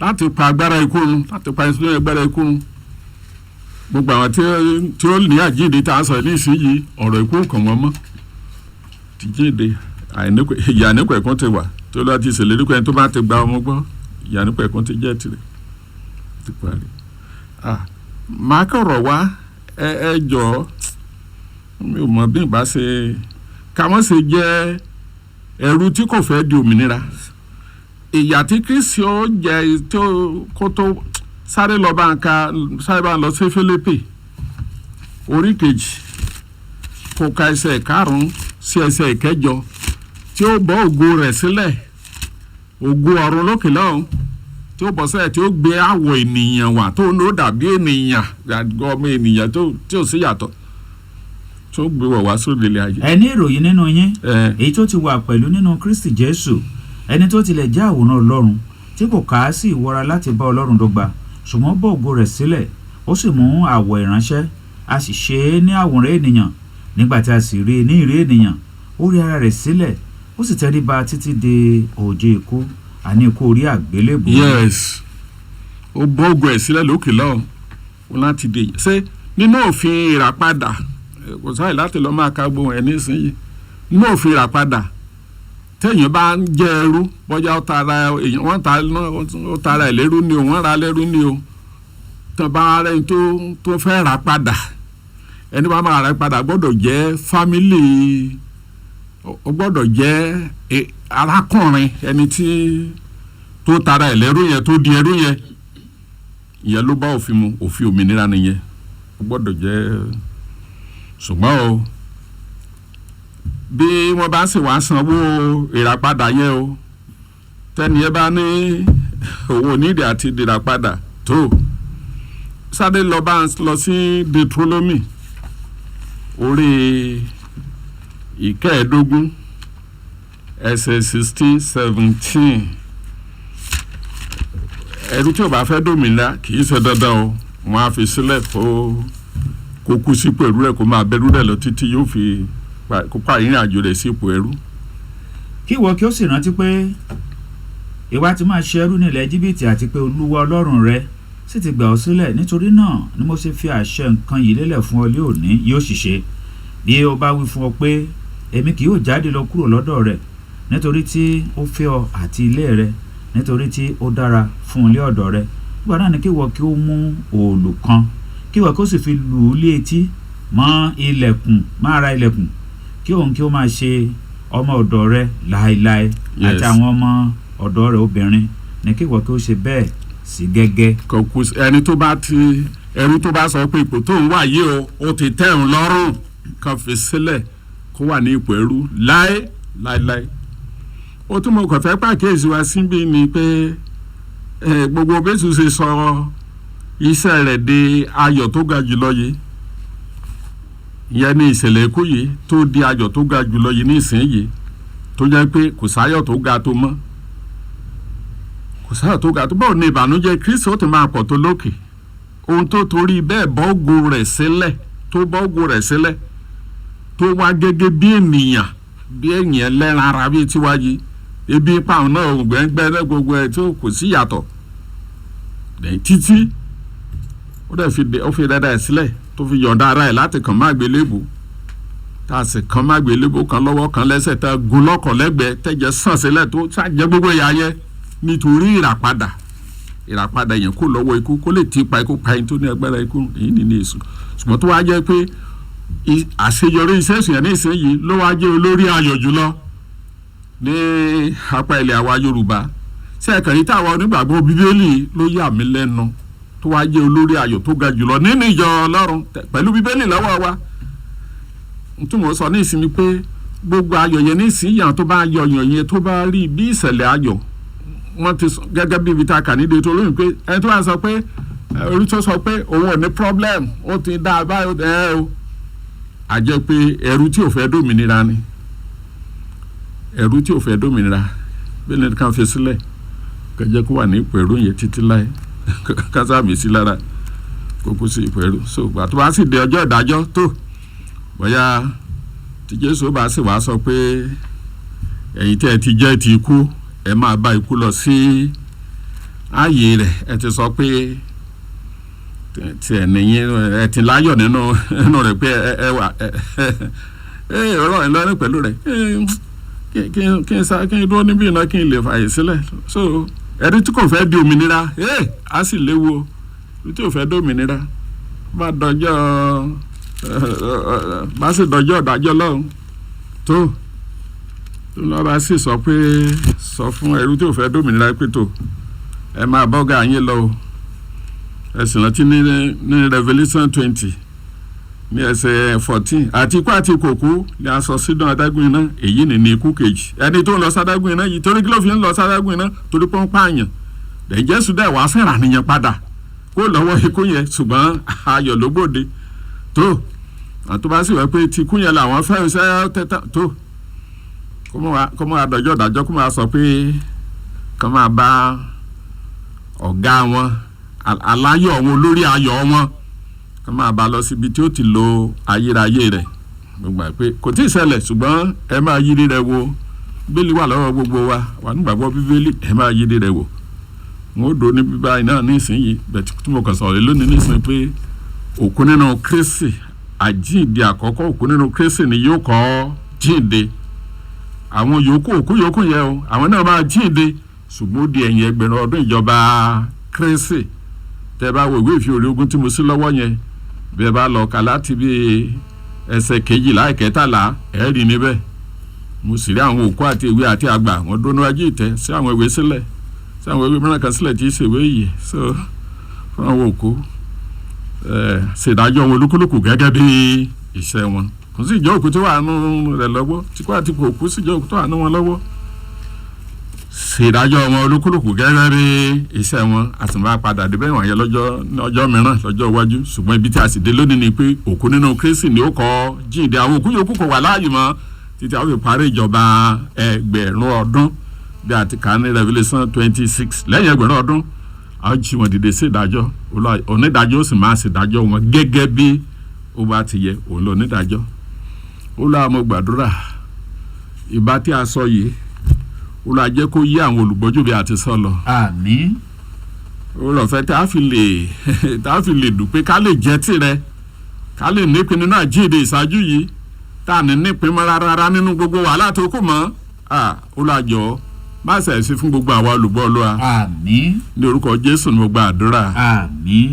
láti pa agbára ikú run láti pa ẹni tó ní agbára ikú run gbogbo àwọn tí ó ní àjíǹde tá a sọ ní ìsinyìí ọ̀rọ̀ ikú kàn wọ́n mọ́ ti jíǹde ìyànípẹ̀ kan ti wà tó lọ́ọ́ ti ṣèlérí pé ẹni tó bá ti gba ọmọ gbọ́ ìyànípẹ̀ kan ti jẹ́ tirẹ̀ ti parí. màá kọ̀rọ̀ wá ẹ jọ mi ò mọ̀ bí n bá ṣe ká mọ́ ṣe jẹ́ ẹrú tí kò fẹ́ di òmìnira ìyà tí Kristi ó jẹ kó tó sáré bá ń lọ sí Fílípì orí kejì kó ka ẹsẹ̀ karùn-ún sí ẹsẹ̀ ìkẹjọ tí ó bọ́ ògo rẹ̀ sílẹ̀ ògo ọ̀run lókè lọ́hùn tí ó bọ́ sílẹ̀ tí ó gbé àwọ̀ ènìyàn wá tó ní ó dàbí ènìyàn ọmọ ènìyàn tí ò sí yàtọ̀ tó gbé wọ̀ wá sóde ilé ayé. ẹ ní ìròyìn nínú yín èyí tó ti wà pẹ̀lú nínú Kristi Jésù ẹni tó tilẹ̀ jẹ́ àwòrán Ọlọ́run tí kò kà á sí ìwọra láti bá Ọlọ́run dọ́gba ṣùgbọ́n bọ́ ògo rẹ̀ sílẹ̀ ó sì mú àwọ̀ ìránṣẹ́ a sì ṣe é ní àwòrán ènìyàn nígbà tí a sì rí i ní ìrí ènìyàn ó rí ara rẹ̀ sílẹ̀ ó sì tẹríba títí dé òjò ikú àní ikú orí àgbélébùú. yes ó bọ́ ògo ẹ̀ sílẹ̀ lókè lọ́hùn ó láti dé ṣé nínú òfin ìràpadà kò sáyè láti lọ́ọ́ máa ka gbóhùn ẹ̀ nísìnyí nínú òfin ìràpadà téèyàn bá ń jẹ́ ẹrú bọ́jà ó tara èèyàn wọ́n tara ẹ̀ lẹ́rú ni o wọ́n ra lẹ́rú ni o tán bá rẹ̀ tó fẹ́ rà padà ẹni bá máa rà padà gbọ́dọ̀ jẹ́ fámílì ó gbọ́dọ̀ jẹ́ arákùnrin ẹni tí tó tara ẹ̀ lẹ́rú yẹn tó di ẹrú yẹn ìyẹn ló bá òfin mu òfin òmìnira nìyẹn ó gbọ́dọ̀ jẹ́ ṣùgbọ́n o bí wọ́n bá sì wá sanwó ìràpadà yẹn o tẹ́ni ẹ bá ní owó nídìí àti ìràpadà tó sáré lọ sí Deuteronomy orí ìkẹẹ̀ẹ́dógún ẹsẹ̀ 16-17 ẹrú tí ò bá fẹ́ dòmìnira kì í ṣe dandan o wọ́n á fi sílẹ̀ kó kú sí pẹ̀lú rẹ̀ kó máa bẹ̀rù rẹ̀ lọ títí yóò fi kópa ìrìn àjò rẹ̀ sí ipò ẹrú. kí ìwọ kí ó sì rántí pé ìwà ti máa ṣe ẹrú nílẹ̀ Íjíbítì àti pé Olúwa Ọlọ́run rẹ sì ti gbà ọ́ sílẹ̀ nítorí náà ni mo ṣe fi àṣẹ nǹkan yìí lélẹ̀ fún ọ lé òní yóò sì ṣe bí ó bá wí fún ọ pé èmi kì yóò jáde lọ kúrò lọ́dọ̀ rẹ nítorí tí ó fẹ́ ọ àti ilé rẹ nítorí tí ó dára fún ilé ọ̀dọ̀ rẹ nígbà náà ni kí ìwọ kí ó mú òòlù kan kí ìwọ kí ó sì fi lù ú lé etí mọ́ ara ilẹ̀kùn kí òun kí ó máa ṣe ọmọ ọ̀dọ̀ rẹ láéláé àti àwọn ọmọ ọ̀dọ̀ rẹ obìnrin ní kí ìwọ kí ó ṣe bẹ́ẹ̀ sí gẹ́gẹ́. kò kú ẹni tó bá sọ pé ipò tó ń wà yìí ó ti tẹ́ òun lọ́rùn kan fi sílẹ̀ kó wà ní ipò ẹrú láéláé. ó tún mọ̀ kàn fẹ́ pàkíyèsí wa síbí ni pé gbogbo bẹ́sù ṣe sọ iṣẹ́ rẹ̀ di ayọ̀ tó ga jùlọ yìí ìyẹn ní ìṣẹ̀lẹ̀ ikú yìí tó di ayọ̀ tó ga jùlọ yìí ní ìsinyìí tó jẹ́ pé kò sáyọ̀ tó ga tó mọ́ kò sáyọ̀ tó ga tó báwo ni ìbànújẹ́ Kristi ó ti máa pọ̀ tó lókè ohun tó torí bẹ́ẹ̀ bọ́ọ̀gù rẹ̀ sílẹ̀ tó wá gẹ́gẹ́ bí ènìyàn lẹ́ran ara bíi tiwa yìí ebi pàun náà gbẹ́ngbẹ́ gbogbo ẹ̀ tó kò sí yàtọ̀ títí ó fi dada ẹ̀ sílẹ̀ tó fi yọ̀ǹda ara ẹ̀ láti kàn má gbélébù tá a sì kàn má gbélébù kan lọ́wọ́ kan lẹ́sẹ̀ tá a gun lọ́kọ̀ lẹ́gbẹ̀ẹ́ tẹ́jẹ́ sàn sílẹ̀ tó ṣàjẹ́ gbogbo ìyà yẹ nítorí ìràpadà yẹn kó lọ́wọ́ ikú kó lè ti pa ikú pa ẹni tó ní agbára ikú èyí nìyí èso ṣùgbọ́n tó wá jẹ́ pé àṣeyọrí iṣẹ́ ìsìn yẹn ní ìsinyìí ló wá jẹ́ olórí ayọ̀ jùlọ ní apá ilẹ̀ àwa Yorùbá sẹ́ẹ̀kàn yìí táwọn onígbàgbọ́ Bíbélì ló yà mí lẹ́nu tó wá jẹ́ olórí ayọ̀ tó ga jùlọ nínú ìjọ Ọlọ́run pẹ̀lú Bíbélì lọ́wọ́ wa tí mo sọ ní ìsinmi pé gbogbo ayọ̀ yẹn ní ìsinyìí àwọn tó bá yọ̀ yẹn tó bá rí bí ìṣẹ̀lẹ̀ ayọ̀ wọ́n ti gẹ́gẹ́ bí ibi tá a kà ní ìdètò olóyìn pé ẹni tó bá sọ pé orí tó sọ pé òun ò ní problem ó ti dá a báyọ̀ o a jẹ́ pé ẹrú tí ò fẹ́ dòmìnira ni ẹrú tí ò fẹ́ dòmìnira bí ẹni kan fi sílẹ̀ kẹjẹ kó wà ní ipò ẹrú yẹn títí láì kásáàmì sí lára kókó sí ipò ẹrú so gbà tó bá sì di ọjọ́ ìdájọ́ tó bóyá tí Jésù bá sì wá sọ pé ẹ̀yin tẹ́ ẹ ti jẹ́ ti ikú ẹ máa bá ikú lọ sí ààyè rẹ̀ ẹ ti sọ pé tí ẹ nìyẹn ẹ ti láyọ̀ nínú rẹ̀ pé ẹ wà ọ̀rọ̀ ẹ lọ́rùn pẹ̀lú rẹ̀ kí n dúró níbí iná kí n lè fààyè sílẹ̀ so ẹni tí kò fẹ́ di òmìnira á sì léwu o ẹni tí kò fẹ́ di òmìnira bá sì dọjọ́ ìdájọ́ lọ́hùn tó lọ́ba sì sọ fún ẹrú tí ò fẹ́ di òmìnira pé tó ẹ máa bọ́gà yín lọ o ẹ sì rántí ní Revelation 20 ní ẹsẹ̀ 14 àti ikú àti ìkòkú ni a sọ sínú adágún iná èyí ni ikú kejì ẹni tó ń lọ sádágún iná yìí torí kí ló fi ń lọ sádágún iná torí pé ó ń pààyàn lẹ́yìn Jésù dẹ̀ wá fẹ́ràn nìyẹn padà kó lọ́wọ́ ikú yẹn ṣùgbọ́n ayọ̀ ló gbòde tó àti bá sì wẹ́ pé ti ikú yẹn làwọn fẹ́ ṣe tẹ́tà tó kó mọ́ àdọ́jọ́ ìdájọ́ kó máa sọ pé kó máa bá ọ̀gá wọn aláyọ̀ wọn olórí ayọ̀ wọn kó máa bá lọ síbi tí ó ti lo ayérayé rẹ̀ gbogbo pé kò tí ì ṣẹlẹ̀ ṣùgbọ́n ẹ máa yiri rẹ̀ wo bíbélì wà lọ́wọ́ gbogbo wa wà nígbàgbọ́ Bíbélì ẹ máa yiri rẹ̀ wò wọn ó do ní bíbá iná nísìnyí bẹ́ẹ̀ tí mo kàn sọ̀rọ̀ lónìí nísìnyí pé òkú nínú Kristi àjíǹde àkọ́kọ́ òkú nínú Kristi ni yóò kọ́ jíǹde àwọn òkú yòókù yẹn o àwọn náà máa jíǹde ṣùgbọ́n ó di ẹ̀yìn ẹgbẹ̀rún ọdún ìjọba Kristi tẹ́ bá wo ìwé ìfi orí ogun tí mo sí lọ́wọ́ yẹn bí ẹ bá lọ kà láti bí ẹsẹ̀ 12 ìkẹtàlá ẹ rí níbẹ̀ mo sì rí àwọn òkú àti ìwé àti àgbà wọn dúró níwájú ìtẹ́ sí àwọn ìwé sílẹ̀ sí àwọn ìwé mìíràn kan sílẹ̀ tí í ṣèwé yìí so fún àwọn òkú ṣèdájọ́ wọn olúkúlùkù gẹ́gẹ́ bí iṣẹ́ wọn kò sí ìjọ òkú tó wà nù rẹ̀ lọ́wọ́ tí kò àti òkú sí ìjọ òkú tó wà nù wọn lọ́wọ́ ṣèdájọ́ wọn olúkúlùkù gẹ́gẹ́ bí iṣẹ́ wọn àti máa padà débẹ̀ wọ̀nyẹn lọ́jọ́ mìíràn lọ́jọ́ iwájú ṣùgbọ́n ibi tí a sì dé lónìí ni pé òkú nínú Kristi ni ó kọ́ jíǹde àwọn òkú yòókù kò wà láàyè mọ́ títí àwọn ìparí ìjọba ẹgbẹ̀rún ọdún bí a ti kà ní Revelation 26 lẹ́yìn ẹgbẹ̀rún ọdún a ó jí wọn dìde sí ìdájọ́ onídàájọ́ ó sì máa ṣèdájọ́ wọn gẹ́gẹ́ bí ó bá ti yẹ òun lọ onídàájọ́ ó lọ́ àmọ́ gbàdúrà ìbá tí a sọ yìí ó lọ́ àjẹ́ kó yé àwọn olùgbọ́jú bí a ti sọ lọ. àmín. ó lọ fẹ́ tá a fi lè dùpẹ́ ká lè jẹ́ tirẹ̀ ká lè nípìn nínú àjíǹde ìṣáájú yìí tá a ní nípìn mọ́ rárá nínú gbogbo wàhálà tó kù mọ́ ó lọ́ àjọ má ṣe é sí fún gbogbo àwa olùgbọ́ Olúwa. àmín. ní orúkọ Jésù ni mo gba àdúrà. àmín.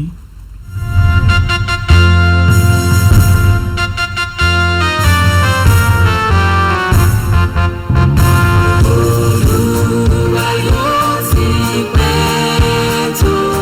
Olúwa yóò sì pẹ́ tó.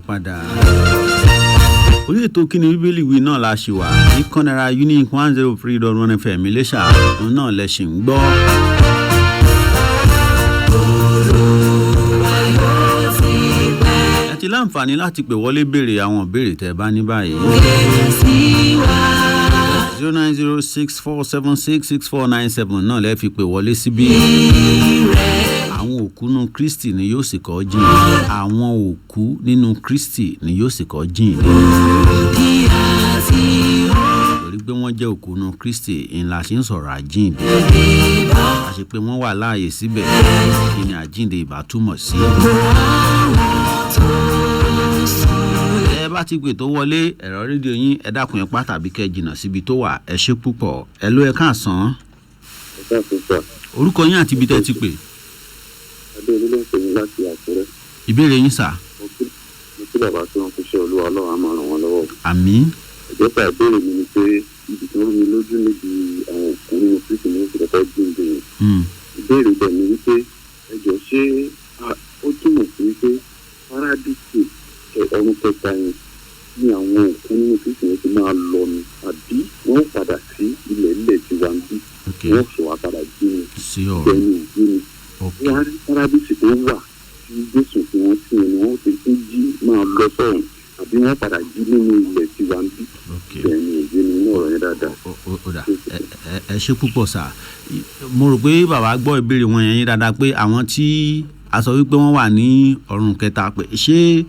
padà. Orí ètò Kíni Bíbélì Wí náà la ṣì wà ní kọ́nẹ́ra Unique 103.1 FM Iléṣà òun náà lẹ ṣì ń gbọ́. Ẹ ti láǹfààní láti pè wọlé béèrè àwọn ìbéèrè tẹ́ bá ní báyìí. 09064766497 náà lẹ́ fi pè wọlé síbí. Àwọn òkú nínú Kristi ni yóò sì kọ́ jíǹde. Àwọn òkú nínú Kristi ni yóò sì kọ́ jíǹde. Torí pé wọ́n jẹ́ òkú nínú Kristi ńlá ṣe ń sọ̀rọ̀ àjíǹde. A ṣe pé wọ́n wà láàyè síbẹ̀ kí ni àjíǹde ìbá túmọ̀ sí. Ẹ bá ti pè tó wọlé ẹ̀rọ rédíò yín ẹ dákun ẹ pa tàbí kẹ́ jìnnà síbi tó wà ẹ ṣé púpọ̀. Ẹ ló ẹ káàsán. Orúkọ yín àti ibi tẹ́ ti pè. Adéolú ló ń pè mí láti Àkúrẹ́. Ìbéèrè yín sà. Mo kí bàbá tí wọ́n fi ṣe Olúwa Ọlọ́run á máa ràn wọ́n lọ́wọ́. Àmín. Ìjọba ìbéèrè mi ni pé ibi tí wọ́n rí mi lójú níbi àwọn òkú nínú Kristi ní oṣù kẹta jíǹde yẹn. Ìbéèrè bẹ̀ ni wípé ẹjọ́ ṣé ó túmọ̀ sí wípé Párádísè ọ̀run kẹta yẹn ní àwọn òkú nínú Kristi yẹn ti máa lọ ni àbí wọ́n padà sí ilẹ̀ tí wà ń bí wọ́n sì wá padà jí ni bẹ́ẹ̀ni ìjí ni. Wọ́n á rí Párádísè tó wà tí Jésù tí wọ́n sì ni wọ́n ti tún jí máa lọ sọ́run àbí wọ́n padà jí nínú ilẹ̀ tí wà ń bí bẹ́ẹ̀ni ìjí ni inú ọ̀rọ̀ yẹn dáadáa. Ẹ ṣé púpọ̀ sà. Mo rò pé bàbá gbọ́ ìbéèrè wọn yẹn dáadáa pé àwọn tí a sọ wípé wọ́n wà ní ọ̀run kẹta pé ṣé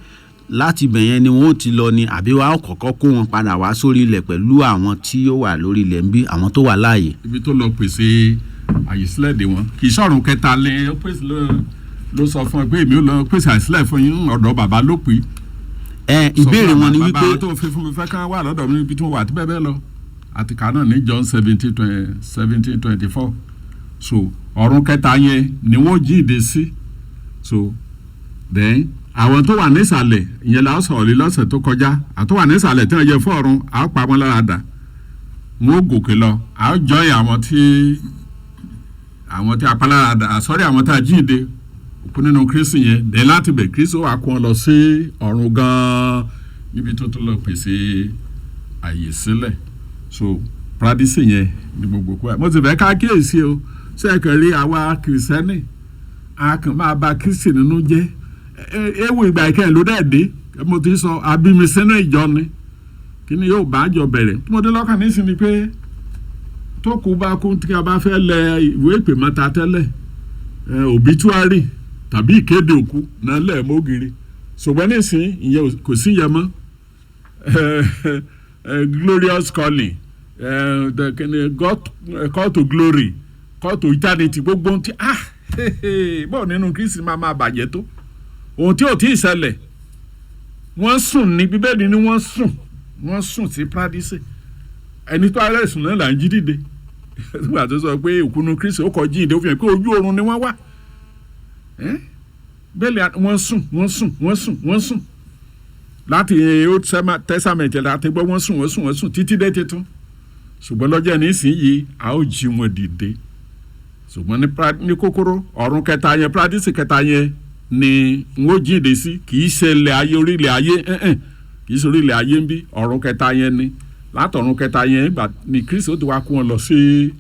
láti ibẹ̀ yẹn ni wọ́n ó ti lọ ni àbí wàá kọ́kọ́ kó wọn padà wá sórí ilẹ̀ pẹ̀lú àwọn tí ó wà lórí ilẹ̀ ń bí àwọn tó wà láàyè. Ibi tó lọ pèsè àyè sílẹ̀ dè wọ́n kì í sọ̀rùn kẹta lé ó pèsè ló sọ fún ẹ pé èmi ò lọ pèsè àyè sílẹ̀ fún yín ọ̀dọ̀ bàbá ló pè. Ìbéèrè wọn ni wípé bàbá tó fi fún mi fẹ́ kán wà lọ́dọ̀ mi níbi tí wọ́n wà àti bẹ́ẹ̀ bẹ́ẹ̀ lọ àti kà náà ní John 17:24 so ọ̀run kẹta yẹn ni wọ́n jíǹde sí so then àwọn tó wà nísàlẹ̀ ìyẹn la sọ̀rọ̀ lé lọ́sẹ̀ tó kọjá àtọ́ wà nísàlẹ̀ tí wọ́n yẹ fún ọ̀run à á pa wọn lára dà wọ́n ó gòkè lọ à á jọyìn àwọn tí apálára dà àsọ́rí àwọn tá a jíǹde òkú nínú Kristi yẹn dẹ̀ láti bẹ̀ Kristi wà kó wọn lọ sí ọ̀run gan-an níbi tó lọ pèsè àyè sílẹ̀ so Párádísè yẹn ní gbogbo kó ẹ̀ mo ti fẹ́ ká kíyèsí o ṣé ẹ kàn rí àwa kìrìsìtẹ́nì a kàn máa bà Kristi nínú jẹ́ ewu ìgbà ìkẹyìn ló dẹ̀ dé mo ti sọ abimi sínú ìjọ ni kí ni yóò bá jọ bẹ̀rẹ̀ tí mo dé lọ́kàn nísìnyí pé tó kú bá kú tí a bá fẹ́ lẹ ìwé ìpè mọ́ta tẹ́lẹ̀ obituary tàbí ìkéde òkú náà lẹ̀ mọ́gìrì ṣùgbọ́n nísìnyí ìyẹn kò sí yẹn mọ́ glorious calling call to glory call to eternity gbogbo ohun tí bọ́ọ̀ nínú Kristi máa bàjẹ́ tó ohun tí ò tí ì ṣẹlẹ̀ wọ́n sùn ní Bíbélì ni wọ́n sùn sí Párádísè ẹni tó alẹ́ sùn náà là ń jí dìde nígbà tó sọ pé òkúnu Kristi ó kọ jíǹde ó fi hàn pé ojú oorun ni wọ́n wà bẹ́ẹ̀ wọ́n sùn láti Old Testament láti gbọ́ wọ́n sùn títí dé títún ṣùgbọ́n lọ́jọ́ nísìnyí a ó jí wọn dìde ṣùgbọ́n ní kókóró ọ̀run kẹta yẹn Párádísè kẹta yẹn ni n ó jíǹde sí kì í ṣe ilẹ̀ ayé orílẹ̀ ayé kì í ṣe orílẹ̀ ayé ń bí ọ̀run kẹta yẹn ni látọ̀run kẹta yẹn ìgbà ni Kristi ó ti wá kó wọn lọ sí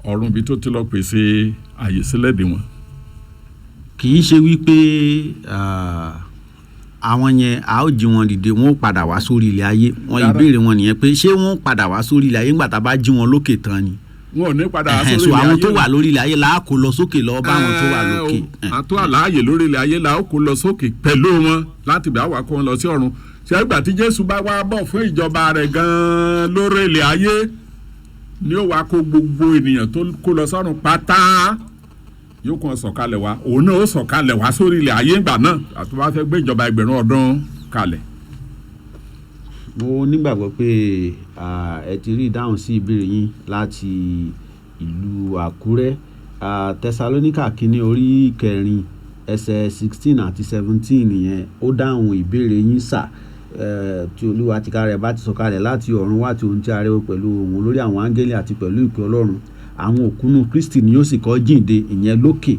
ọ̀run bí tó ti lọ pèsè àyè sílẹ̀ dè wọ́n. kì í ṣe wípé àwọn yẹn a ó jí wọn dìde wọn ó padà wá sórí ilẹ̀ ayé wọn ìbéèrè wọn nìyẹn pé ṣé wọn ó padà wá sórí ilẹ̀ ayé ńgbà tá a bá jí wọn lókè tán ni. wọn ò ní padà wá sórí ilẹ̀ ayé. so àwọn tó wà lórí ilẹ̀ ayé la á kó lọ sókè lọ bá àwọn tó wà lókè. àtọ́ àlàyé lórí ilẹ̀ ayé la ó kó lọ sókè pẹ̀lú wọn láti bẹ̀ àwa kó wọn lọ sí ọ̀run ṣé ìgbà tí Jésù bá wá bọ̀ fún ìjọba rẹ̀ gan-an lórí ilẹ̀ ayé ni ó wá kó gbogbo ènìyàn tó kó lọ sọ́run pátá yóò kàn sọ̀kalẹ̀ wá òun náà ó sọ̀kalẹ̀ wá sórí ilẹ̀ ayé ìgbà náà àti wá fẹ́ gbé ìjọba ẹgbẹ̀rún ọdún kalẹ̀. mo nígbàgbọ́ pé ẹ ti rí ìdáhùn sí ìbéèrè yín láti ìlú Àkúrẹ́ Tẹsalóníkà kínní orí 4 ẹsẹ̀ 16 àti 17 yẹn ó dáhùn ìbéèrè yín sà tí Olúwa tìkára rẹ̀ bá ti sọ̀kalẹ̀ láti ọ̀run wá tí ohun tí a rẹwọ́ pẹ̀lú òun lórí àwọn áńgẹ́lì àti pẹ̀lú ìpè Ọlọ́run àwọn òkúnú Kristi ni yóò sì kọ́ jíǹde ìyẹn lókè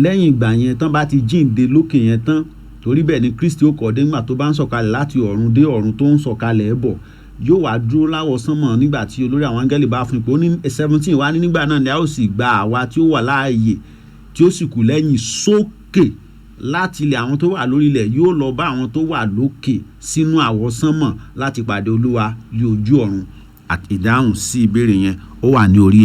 lẹ́yìn ìgbà yẹn tán bá ti jíǹde lókè yẹn tán torí bẹ́ẹ̀ ni Kristi ó kọ́ dé nígbà tó bá ń sọ̀kalẹ̀ láti ọ̀run dé ọ̀run tó ń sọ̀kalẹ̀ bọ̀ yóò wá dúró láwọ̀ sánmọ̀ nígbà tí olórí àwọn áńgẹ́lì bá fún ipò ó ní 17 wá ní nígbà náà ni a ó sì gba àwa tí ó wà láàyè tí ó sì kù lẹ́yìn sókè láti ilẹ̀ àwọn tó wà lórí ilẹ̀ yóò lọ bá àwọn tó wà lókè sínú àwọsánmọ̀ láti pàdé olúwa ní ojú ọ̀run. Ìdáhùn sí ìbéèrè yẹn ó wà ní orí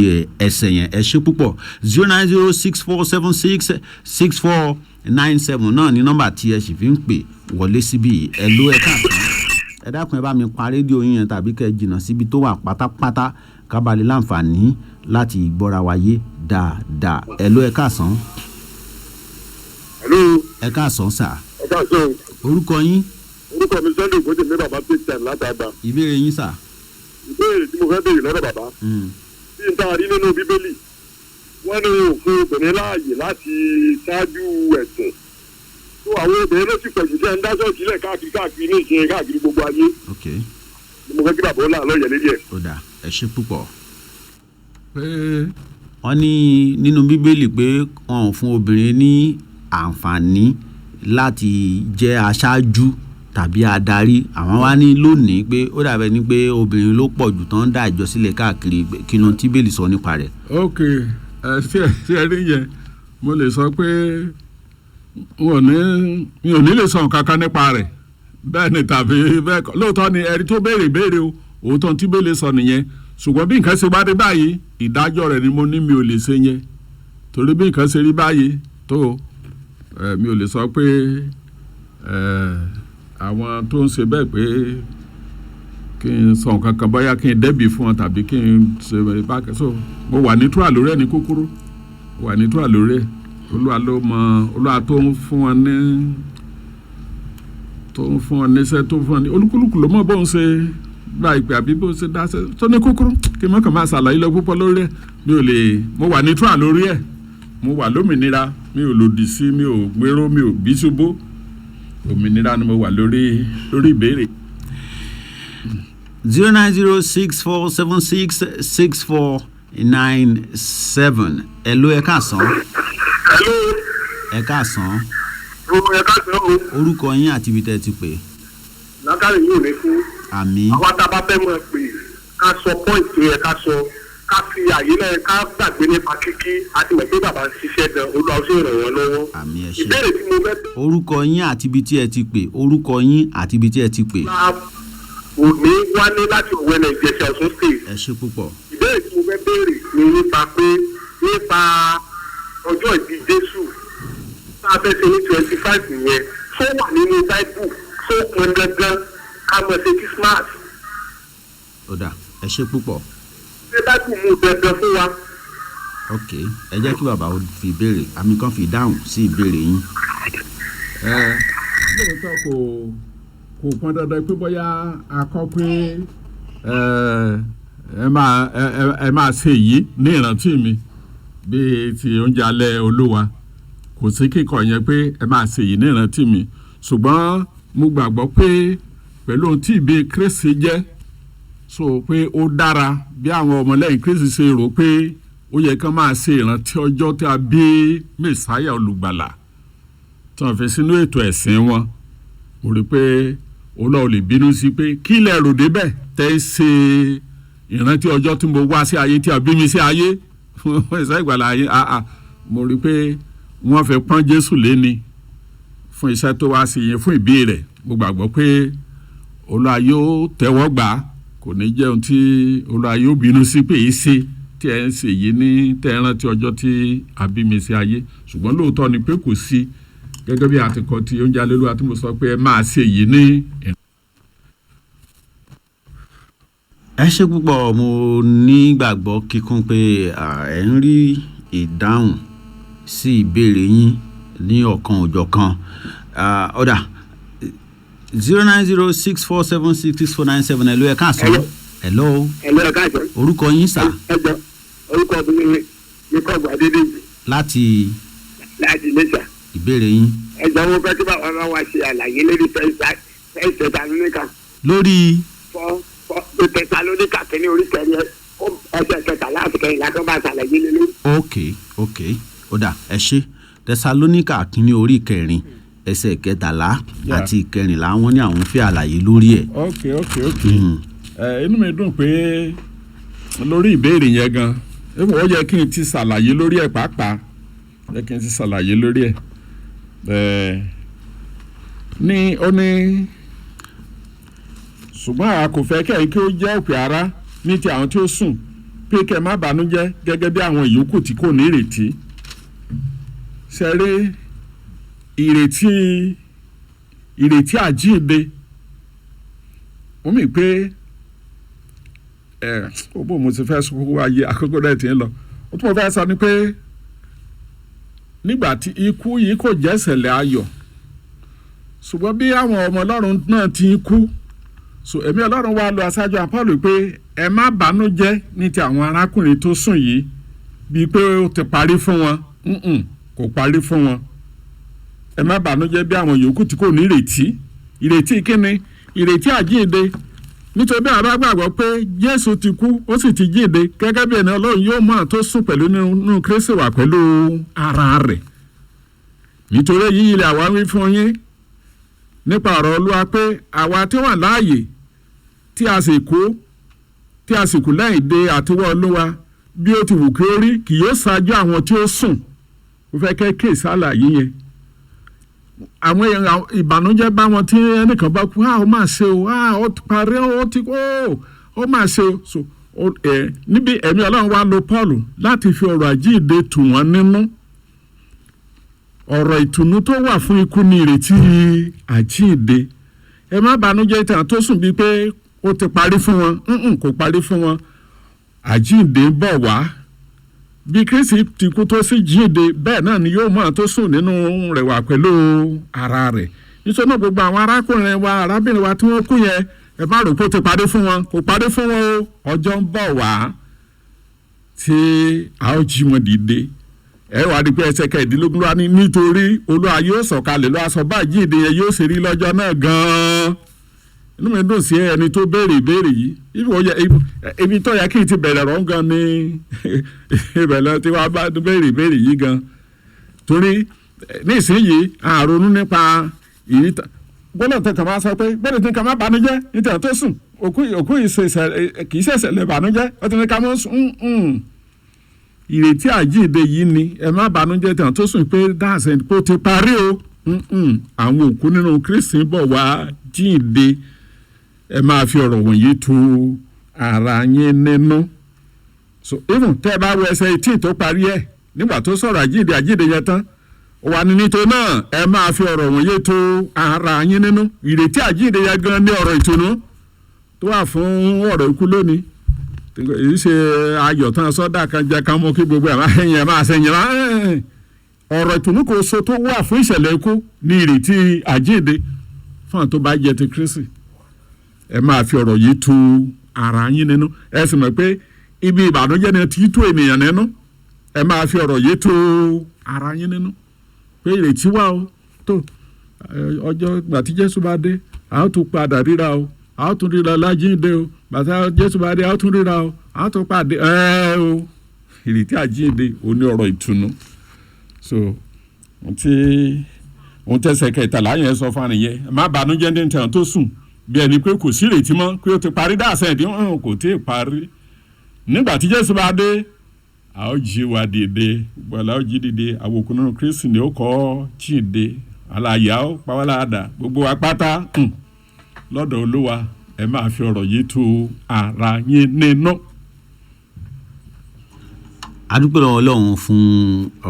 ẹsẹ̀ yẹn. ẹ ṣé púpọ̀. 09064766497 náà ní nọ́mbà tí ẹ sì fi ń pè wọlé síbí. ẹ ló ẹ káàkiri ẹ dákun ẹ bá mi pa rédíò yín yẹn tàbí kẹ́ jìnnà síbi tó wà pátápátá kábàlẹ̀ láǹfààní láti gbọ́ra wáyé dáadáa. ẹ ló ẹ káàsán. Hello. ẹ káàsán sà. ẹ káàsán. orúkọ yín. orúkọ mi Sunday Ògúndé mi bàbá take time látàgbà. ìbéèrè yín sà. ìbéèrè tí mo fẹ́ béèrè lọ́dọ̀ bàbá. bí n ta rí nínú bíbélì wọ́n ní òfin obìnrin láàyè láti ṣáájú ẹ̀sìn. tó àwọn obìnrin ló sì pẹ̀jù sí ẹni dájọ́ ìsílẹ̀ káàkiri ní ìṣe káàkiri gbogbo ayé. ok. ni mo fẹ́ kí bàbá ó là lọ́yẹ̀ lérí ẹ̀. ó dà ẹ ṣé púpọ̀. wọ́n ní nínú bíbélì pé wọn ò fún obìnrin ní àǹfààní láti jẹ́ aṣáájú tàbí adarí. àwọn wá ní lónìí pé ó dàbẹ̀ ni pé obìnrin ló pọ̀ jù tán dá ìjọ sílẹ̀ káàkiri. kí ni tí bíbélì sọ nípa rẹ̀. ok ṣé ẹ rí yẹn mo lè sọ pé mi ò ní lè sọ nǹkan kan nípa rẹ̀ bẹ́ẹ̀ ni tàbí bẹ́ẹ̀ kọ́ lóòótọ́ ni ẹni tó béèrè béèrè o òótọ́ tí bíbélì sọ nìyẹn ṣùgbọ́n bí nǹkan ṣe wá dé báyìí ìdájọ́ rẹ̀ ni mo ní mi ò lè ṣe yẹn torí bí nǹkan ṣe rí báyìí tó mi ò lè sọ pé àwọn tó ń ṣe bẹ́ẹ̀ pé kí n sọ nǹkan kan bóyá kí n dẹ́bi fún wọn tàbí kí n ṣe bákẹ́ so mo wà ní túrà lórí ẹ̀ ní kúkúrú wà ní túrà lórí ẹ̀ olúwa ló mọ olúwa tó ń fún wọn níṣẹ́ tó ń fún wọn ní olúkúlùkù ló mọ̀ bó ń ṣe gba ìpè àbí bó ṣe dá ṣe tó ní kúkúrú kí n mọ̀ kàn máa ṣàlàyé lọ púpọ̀ lórí ẹ̀ mo wà ní túrà lórí ẹ̀ mo wà lómìnira mi ò lòdì sí mi ò gbèrò mi ò bí ṣubú òmìnira ni mo wà lórí ìbéèrè. 09064766497 ẹ ló ẹ káàsán. Hello. ẹ káàsán. ẹ káàsán o. orúkọ yín àti ibi tẹ́ ti pè. lákàrí yóò ní fún. àmín. àwọn tá a bá fẹ́ mọ̀ pé ká sọ pọ́ìntì yẹn ká sọ ká fi àyè náà ká gbàgbé nípa kíkí àti mọ̀ pé bàbá ń ṣiṣẹ́ gan olúwa ó sì ràn wọ́n lọ́wọ́. àmín ẹ ṣé. ìbéèrè tí mo fẹ́. orúkọ yín àti ibi tí ẹ ti pè. orúkọ yín àti ibi tí ẹ ti pè. òní wálé láti Òwẹ́nà Ìjẹ̀ṣà Ọ̀ṣun state. ẹ ṣé púpọ̀. ìbéèrè tí mo fẹ́ béèrè ni nípa ọjọ́ ìbí Jésù tá a fẹ́ ṣe ní 25 nìyẹn tó wà nínú báíbù tó pọn dandan ká mọ̀ ṣe Christmas. ó dà ẹ ṣé púpọ̀. ṣé báíbù mú dandan fún wa. ok ẹ jẹ́ kí bàbá fi ìbéèrè àmì kan fi dáhùn sí ìbéèrè yín. lóòótọ́ kò pọn dandan pé bóyá a kọ́ pé ẹ máa ṣe èyí ní ìrántí mi bíi ti oúnjẹ alẹ́ olúwa kò sí kíkọ yẹn pé ẹ máa ṣe èyí ní ìrántí mi ṣùgbọ́n mo gbàgbọ́ pé pẹ̀lú ohun tí ìbí Kristi jẹ́ so pé ó dára bí àwọn ọmọlẹ́yìn Kristi ṣe rò pé ó yẹ kí wọ́n máa ṣe ìrántí ọjọ́ tí a bí Mèsáyà olùgbàlà tí wọ́n fi sínú ètò ẹ̀sìn wọn mo rí i pé olóò lè bínú sí pé kí ilẹ̀ rò débẹ̀ tẹ́ ṣe ìrántí ọjọ́ tí mo wá sí ayé tí a bí mi sí ayé fún ìṣe ìgbàlà ayé mo rí i pé wọ́n fẹ́ pọ́n Jésù léni fún iṣẹ́ tó wá sí yẹn fún ìbí rẹ̀ mo gbàgbọ́ pé Olúwa yóò tẹ́wọ́ gbà kò ní jẹ́ ohun tí Olúwa yóò bínú sí pé èyí ṣe tí ẹ ń ṣe yìí ní tẹ́ ẹ rántí ọjọ́ tí a bí mi sí ayé ṣùgbọ́n lóòótọ́ ni pé kò sí gẹ́gẹ́ bí àtìkọ́ tí oúnjẹ alẹ́lúwa tí mo sọ pé ẹ máa ṣe yìí ní. ẹ ṣé púpọ̀ mo nígbàgbọ́ kíkún pé ẹ ń rí ìdáhùn sí ìbéèrè yín ní ọ̀kan òjọ̀kan. ọ̀dà 09064766497 ẹ ló ẹ káàsán. hello. ẹ̀lọ́ ẹ̀ka àjọ. orúkọ yín sà. ẹ̀jọ̀ orúkọ mi ni kọ́ọ̀bù Adédèjì. láti Iléṣà. ìbéèrè yín. ẹ̀jọ̀ wọn fẹ́ kí bàbá wa ṣe àlàyé lórí Tẹsalóníkà. lórí. Tẹsalóníkà kìíní orí kẹrin ẹsẹ̀ kẹtàlá àti kẹrìnlá tó bá ṣàlàyé lé lórí. ok ó dà ẹ ṣé Tẹsalóníkà kìíní orí kẹrin ẹsẹ̀ 13 Yeah. àti 14 wọ́n ní àwọn fẹ́ àlàyé lórí ẹ̀. ok inú mi dùn pé lórí ìbéèrè yẹn gan ó yẹ kí n ti ṣàlàyé lórí ẹ̀ pàápàá ní ó ní ṣùgbọ́n a kò fẹ́ kẹ́yìn kí ó jẹ́ òpè ara ní ti àwọn tí ó sùn pé kẹ́ má bànújẹ́ gẹ́gẹ́ bí àwọn ìyókù tí kò ní ìrètí ṣeré ìrètí àjíǹde wọ́n mì pé ó bò mo ti fẹ́ sọ ayé àkókò rẹ̀ ti ń lọ ó tún mọ̀ fẹ́ sọ ni pé nígbà tí ikú yìí kò jẹ́ ìṣẹ̀lẹ̀ ayọ̀ ṣùgbọ́n bí àwọn ọmọ ọlọ́run náà ti ń kú so ẹ̀mí ọlọ́run wá lọ aṣáájú apọ́lù pé ẹ má bànújẹ́ ní ti àwọn arákùnrin tó sùn yìí bíi pé ó ti parí fún wọn kò parí fún wọn ẹ má bànújẹ́ bí àwọn yòókù tí kò ní ìrètí kíni ìrètí àjíǹde nítorí bí àwọn bá gbàgbọ́ pé Jésù ti kú ó sì ti jíǹde gẹ́gẹ́ bí ẹni ọlọ́run yóò mọ̀ tó sùn pẹ̀lú nínú Kristi wà pẹ̀lú ara rẹ̀ nítorí yìí ilẹ̀ àwa wí fún yín nípa ọ̀rọ̀ Olúwa pé àwa tí wà láàyè tí a sì kú lẹ́yìn dé àtiwọ́ Olúwa bí ó ti wù kí ó rí kì yóò ṣáájú àwọn tí ó sùn ó fẹ́ kẹ́ sálàyé yẹn àwọn ìbànújẹ́ bá wọn tí ẹnìkan bá kú ó máa ṣe ó ti parí ó máa ṣe o níbi ẹ̀mí Ọlọ́run wá lo Paul láti fi ọ̀rọ̀ àjíǹde tù wọ́n nínú ọ̀rọ̀ ìtùnú tó wà fún ikú ní ìrètí àjíǹde ẹ má bànújẹ́ ìtàn tó sùn bíi pé ó ti parí fún wọn kò parí fún wọn àjíǹde ń bọ̀ wá bí Kristi ti kú tó sì jíǹde bẹ́ẹ̀ náà ni yóò mọ̀ tó sùn nínú rẹ̀ wà pẹ̀lú ara rẹ̀ nítorí náà gbogbo àwọn arákùnrin wa arábìnrin wa tí wọ́n kú yẹn ẹ má rò pé ó ti parí fún wọn kò parí fún wọn o ọjọ́ ń bọ̀ wá tí a ó jí wọn dìde ẹ wá rí pé ẹsẹ̀ 15 wá ní nítorí Olúwa yóò sọ̀kalẹ̀ lọ aṣọ bá jíǹde yẹn yóò ṣe rí lọ́jọ́ náà gan-an inú mi dùn sí ẹni tó béèrè ìbéèrè yìí ibi tó yẹ kí n ti bẹ̀rẹ̀ rọ̀ gan ni ìbẹ̀rẹ̀ tí wàá bá béèrè ìbéèrè yìí gan torí nísìnyìí àrònú nípa ìrítà gbọ́dọ̀ tó kàn máa sọ pé gbọ́dọ̀ tó kàn máa bànújẹ́ nítorí tó sùn òkú kì í ṣẹ̀ṣẹ̀ lè bànújẹ́ ó ti ní ká mọ́ sùn ìrètí àjíǹde yìí ni ẹ má bànújẹ́ tàn tó sùn pé dáàsẹ̀ kó ti parí o àwọn òkú nínú Kristi bọ̀ wá jíǹde ẹ máa fi ọ̀rọ̀ wọ̀nyí tu ara yín nínú so even tẹ́ ẹ bá wọ ẹsẹ̀ 18 tó parí ẹ̀ nígbà tó sọ̀rọ̀ àjíǹde yẹn tán wà ní nítorí náà ẹ máa fi ọ̀rọ̀ wọ̀nyí tu ara yín nínú ìrètí àjíǹde yẹn gan ní ọ̀rọ̀ ìtùnú tó wà fún ọ̀rọ̀ ikú lónìí èyí ṣe ayọ̀ tán sọ́dà kan jẹ́ ká mú kí gbogbo ẹ̀ máa ṣẹ̀yìn ọ̀rọ̀ ìtùnú kò so tó wà fún ìṣẹ̀lẹ̀ ikú ní ìrètí àjíǹde fún àwọn tó bá jẹ́ ti Kristi ẹ máa fi ọ̀rọ̀ yìí tu ara yín nínú ẹ sì mọ̀ pé ibi ìbànújẹ́ ni ti tú ènìyàn nínú ẹ máa fi ọ̀rọ̀ yìí tu ara yín nínú pé ìrètí wà o tó ọjọ́ ìgbà tí Jésù bá dé a ó tún padà ríra o a ó tún ríra lájíǹde o bàtà Jésù bá dé a ó tún ríra o a ó tún pàdé o ìrètí àjíǹde ò ní ọ̀rọ̀ ìtùnú so ohun tẹsẹ̀ 13 yẹn sọ fún àníyẹ má bànújẹ́ ní tẹ̀wọ̀n tó sùn bí ẹni pé kò sí ìrètí mọ́ pé ó ti parí dáàsẹ̀ ẹ̀dín kò tí ì parí nígbà tí Jésù bá dé a ó jí wa dìde gbọ́dọ̀ a ó jí dìde àwòkù nínú Kristi ni ó kọ́ jíǹde alààyè ó pàwọ́láàdà gbogbo wa pátá lọ́dọ̀ Olúwa ẹ máa fi ọ̀rọ̀ yìí tu ara yín nínú. A dúpẹ́ lọ́wọ́ Ọlọ́run fún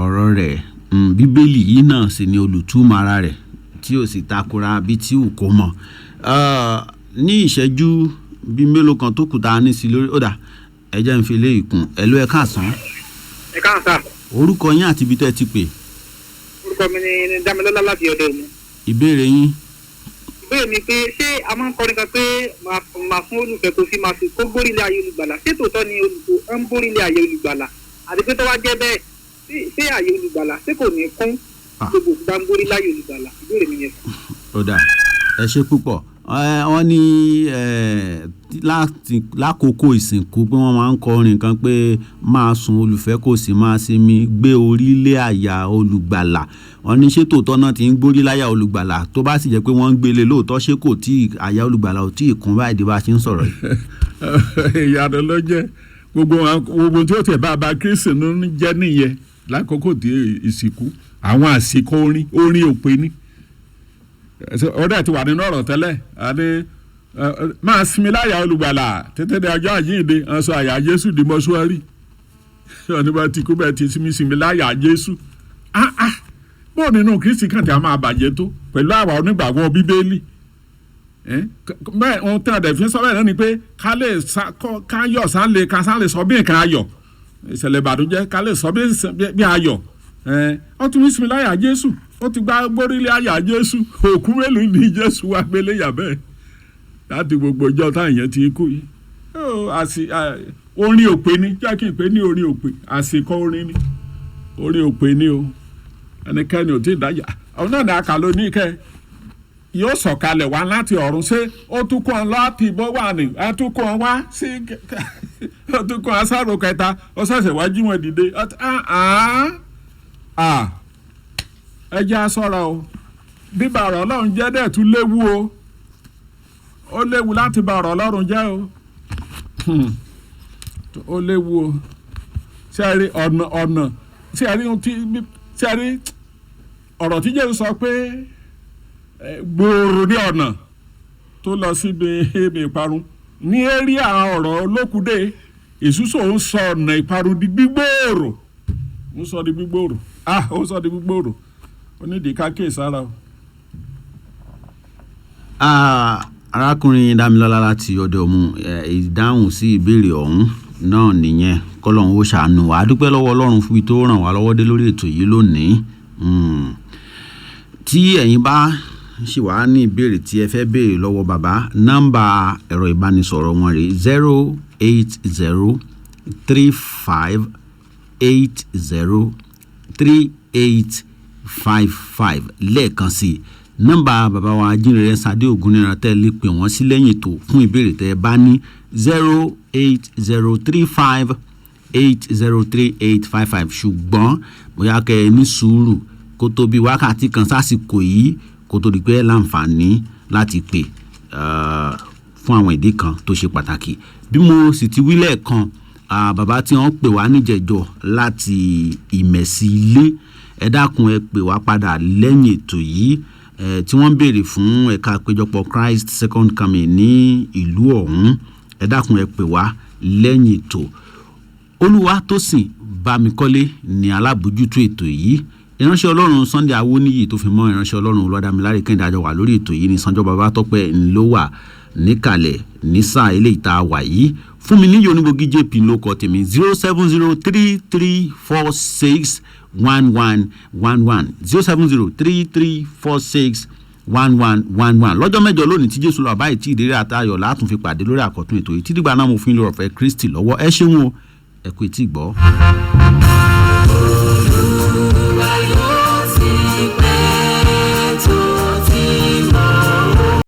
ọ̀rọ̀ rẹ̀ bíbélì yìí náà sì ni olùtúmọ̀ ara rẹ̀ tí ó sì takora bí tí ò kó mọ̀ ní ìṣẹ́jú bíi mélòó kan tó kù tá a ní sí lórí ọ̀dà ẹ jẹ́ n fi lé ìkùn ẹ̀lú ẹ káàsán. ẹ káàsán. orúkọ yín àti ibi tẹ́ ẹ ti pè. orúkọ mi ni Dámilọ́lá láti ọ̀dọ̀ mi. ìbéèrè yín. ìbéèrè mi pé ṣé a máa ń kọrin kan pé màá fún olùfẹ́ tó fi máa fi kó gbórílẹ̀ ayé olùgbàlà ṣé tòótọ́ ni olùkọ́ ń gbórílẹ̀ ayé olùgbàlà àti pé tó wá jẹ́ bẹ́ẹ̀ ṣé ayé olùgbàlà ṣé kò ní kún gbogbo bá ń gbórílẹ̀ ayé olùgbàlà ìbéèrè mi yẹn. ọ̀dà ẹ ṣe púpọ̀ wọ́n ní lákòókò ìsìnkú pé wọ́n máa ń kọrin kan pé máa sùn olùfẹ́ kò sì máa sinmi gbé orí lé àyà olùgbàlà. Wọ́n ní ṣé tòótọ́ náà ti ń gbórí láyà olùgbàlà tó bá sì jẹ́ pé wọ́n ń gbélé lóòótọ́ ṣé kò tí àyà olùgbàlà ò tí ì kún báyìí di bá a ṣe ń sọ̀rọ̀ yìí. ìyàtọ̀ ló jẹ́ gbogbo tí ó tẹ̀ bá Kristi ń jẹ́ nìyẹn lákòókò tí ìsìnkú àwọn àsìkò orin òpin ní ọdẹ ti wà nínú ọ̀rọ̀ tẹ́lẹ̀ àní máa sinmi láyà olùgbàlà tètè dé ọjọ́ àjíǹde ọ̀sọ̀ àyà Jésù di mọ́ṣúárì ọ̀nìbà tí kú bẹ́ẹ̀ ti sinmi láyà Jésù bó nínú Kristi kàn tí a máa bàjẹ́ tó pẹ̀lú àwa onígbàgbọ́ Bíbélì bẹ́ẹ̀ ohun tí a dẹ̀ fi sọ bẹ́ẹ̀ náà ni pé ká yọ̀ ká lè sọ bí nǹkan ayọ̀ ìṣẹ̀lẹ̀ ìbànújẹ́ ká lè sọ bí ayọ̀ ó tún sinmi láyà Jésù ó ti gba gbórílé àyà Jésù òkú mélòó ni Jésù wá gbélé yà bẹ́ẹ̀ láti gbogbo ìjọ táyìn yẹn ti kú yìí orin òpè ni jẹ́ kí n pè ní orin òpè àsìkò orin ni orin òpè ni o ẹnikẹ́ni ò tí ì dájà àwọn náà ní àkàlò ní kẹ́ yóò sọ̀kalẹ̀ wá láti ọ̀run ṣé ó tún kọ́ ọ láti bó wà ní ẹ tún kọ́ ọ wá sí ó tún kọ́ ọ sáró kẹta ó ṣẹ̀ṣẹ̀ wá jí wọn dìde ẹ jẹ́ a ṣọ́ra o bíbá ọ̀rọ̀ Ọlọ́run jẹ́ dẹ̀ tún léwu o ó léwu láti bà ọ̀rọ̀ Ọlọ́run jẹ́ o ó léwu o ṣé ẹ rí ọ̀nà ṣé ẹ rí ọ̀rọ̀ tí Jésù sọ pé gbòòrò ní ọ̀nà tó lọ síbi ìparun ní érí àwọn ọ̀rọ̀ olókùdé ìṣúṣò ń sọ ọ̀nà ìparun di gbígbòòrò ó sọ di gbígbòòrò onídìí ká kíyèsára o. arákùnrin Dámilọ́lá láti ọdẹ òmu ìdáhùn sí ìbéèrè ọ̀hún náà nìyẹn kọ́lọ́hún ó ṣàánú wa. A dúpẹ́ lọ́wọ́ Ọlọ́run fún ibi tó ràn wá lọ́wọ́ dé lórí ètò yìí lónìí. Tí ẹ̀yin bá ṣì wá ní ìbéèrè tí ẹ fẹ́ béèrè lọ́wọ́ bàbá, nọ́mbà ẹ̀rọ ìbánisọ̀rọ̀ wọn rèé 08035803855 lẹ́ẹ̀kan sí i. Nọ́mbà bàbá wa Ajínrere Ṣadé Ògúnníran tẹ́ lè pè wọ́n sí lẹ́yìn ètò fún ìbéèrè tẹ́ ẹ bá ní 08035803855 ṣùgbọ́n bóyá kẹ́ ẹ ní sùúrù kó tó bí wákàtí kan sásìkò yìí kó tó di pé láǹfààní láti pè fún àwọn ìdí kan tó ṣe pàtàkì. Bí mo sì ti wí lẹ́ẹ̀kan bàbá tí wọ́n pè wá níjẹ̀jọ́ láti Ìmẹ̀sí Ilé ẹ dákun ẹ pè wá padà lẹ́yìn ètò yìí tí wọ́n béèrè fún ẹ̀ka àpéjọpọ̀ Christ Second Coming ní ìlú ọ̀hún ẹ dákun ẹ pè wá lẹ́yìn ètò. Olúwatósìn Bámikọ́lé ni alábòójútó ètò yìí. Ìránṣẹ́ Ọlọ́run Sunday Awoniyi tó fi mọ́ ìránṣẹ́ Ọlọ́run Olúwadámiláre Kẹ́hìndé àjọ wà lórí ètò yìí ní Sanjọ́ Babátọ́pẹ́ ńlọ wà níkàlẹ̀ ní sáà eléyìí tá a wà yìí. Fún mi ní Onígbògi JP ló kọ tèmi 07033461111 07033461111 lọ́jọ́ mẹ́jọ lónìí tí Jésù lọ báyìí tí ìdílé àtayọ̀ látún fi pàdé lórí àkọ́tún ètò yìí tí dìgbà náà mo fi ń lọ ọ̀fẹ́ Kristi lọ́wọ́ ẹ ṣeun o ẹ kú etí gbọ́.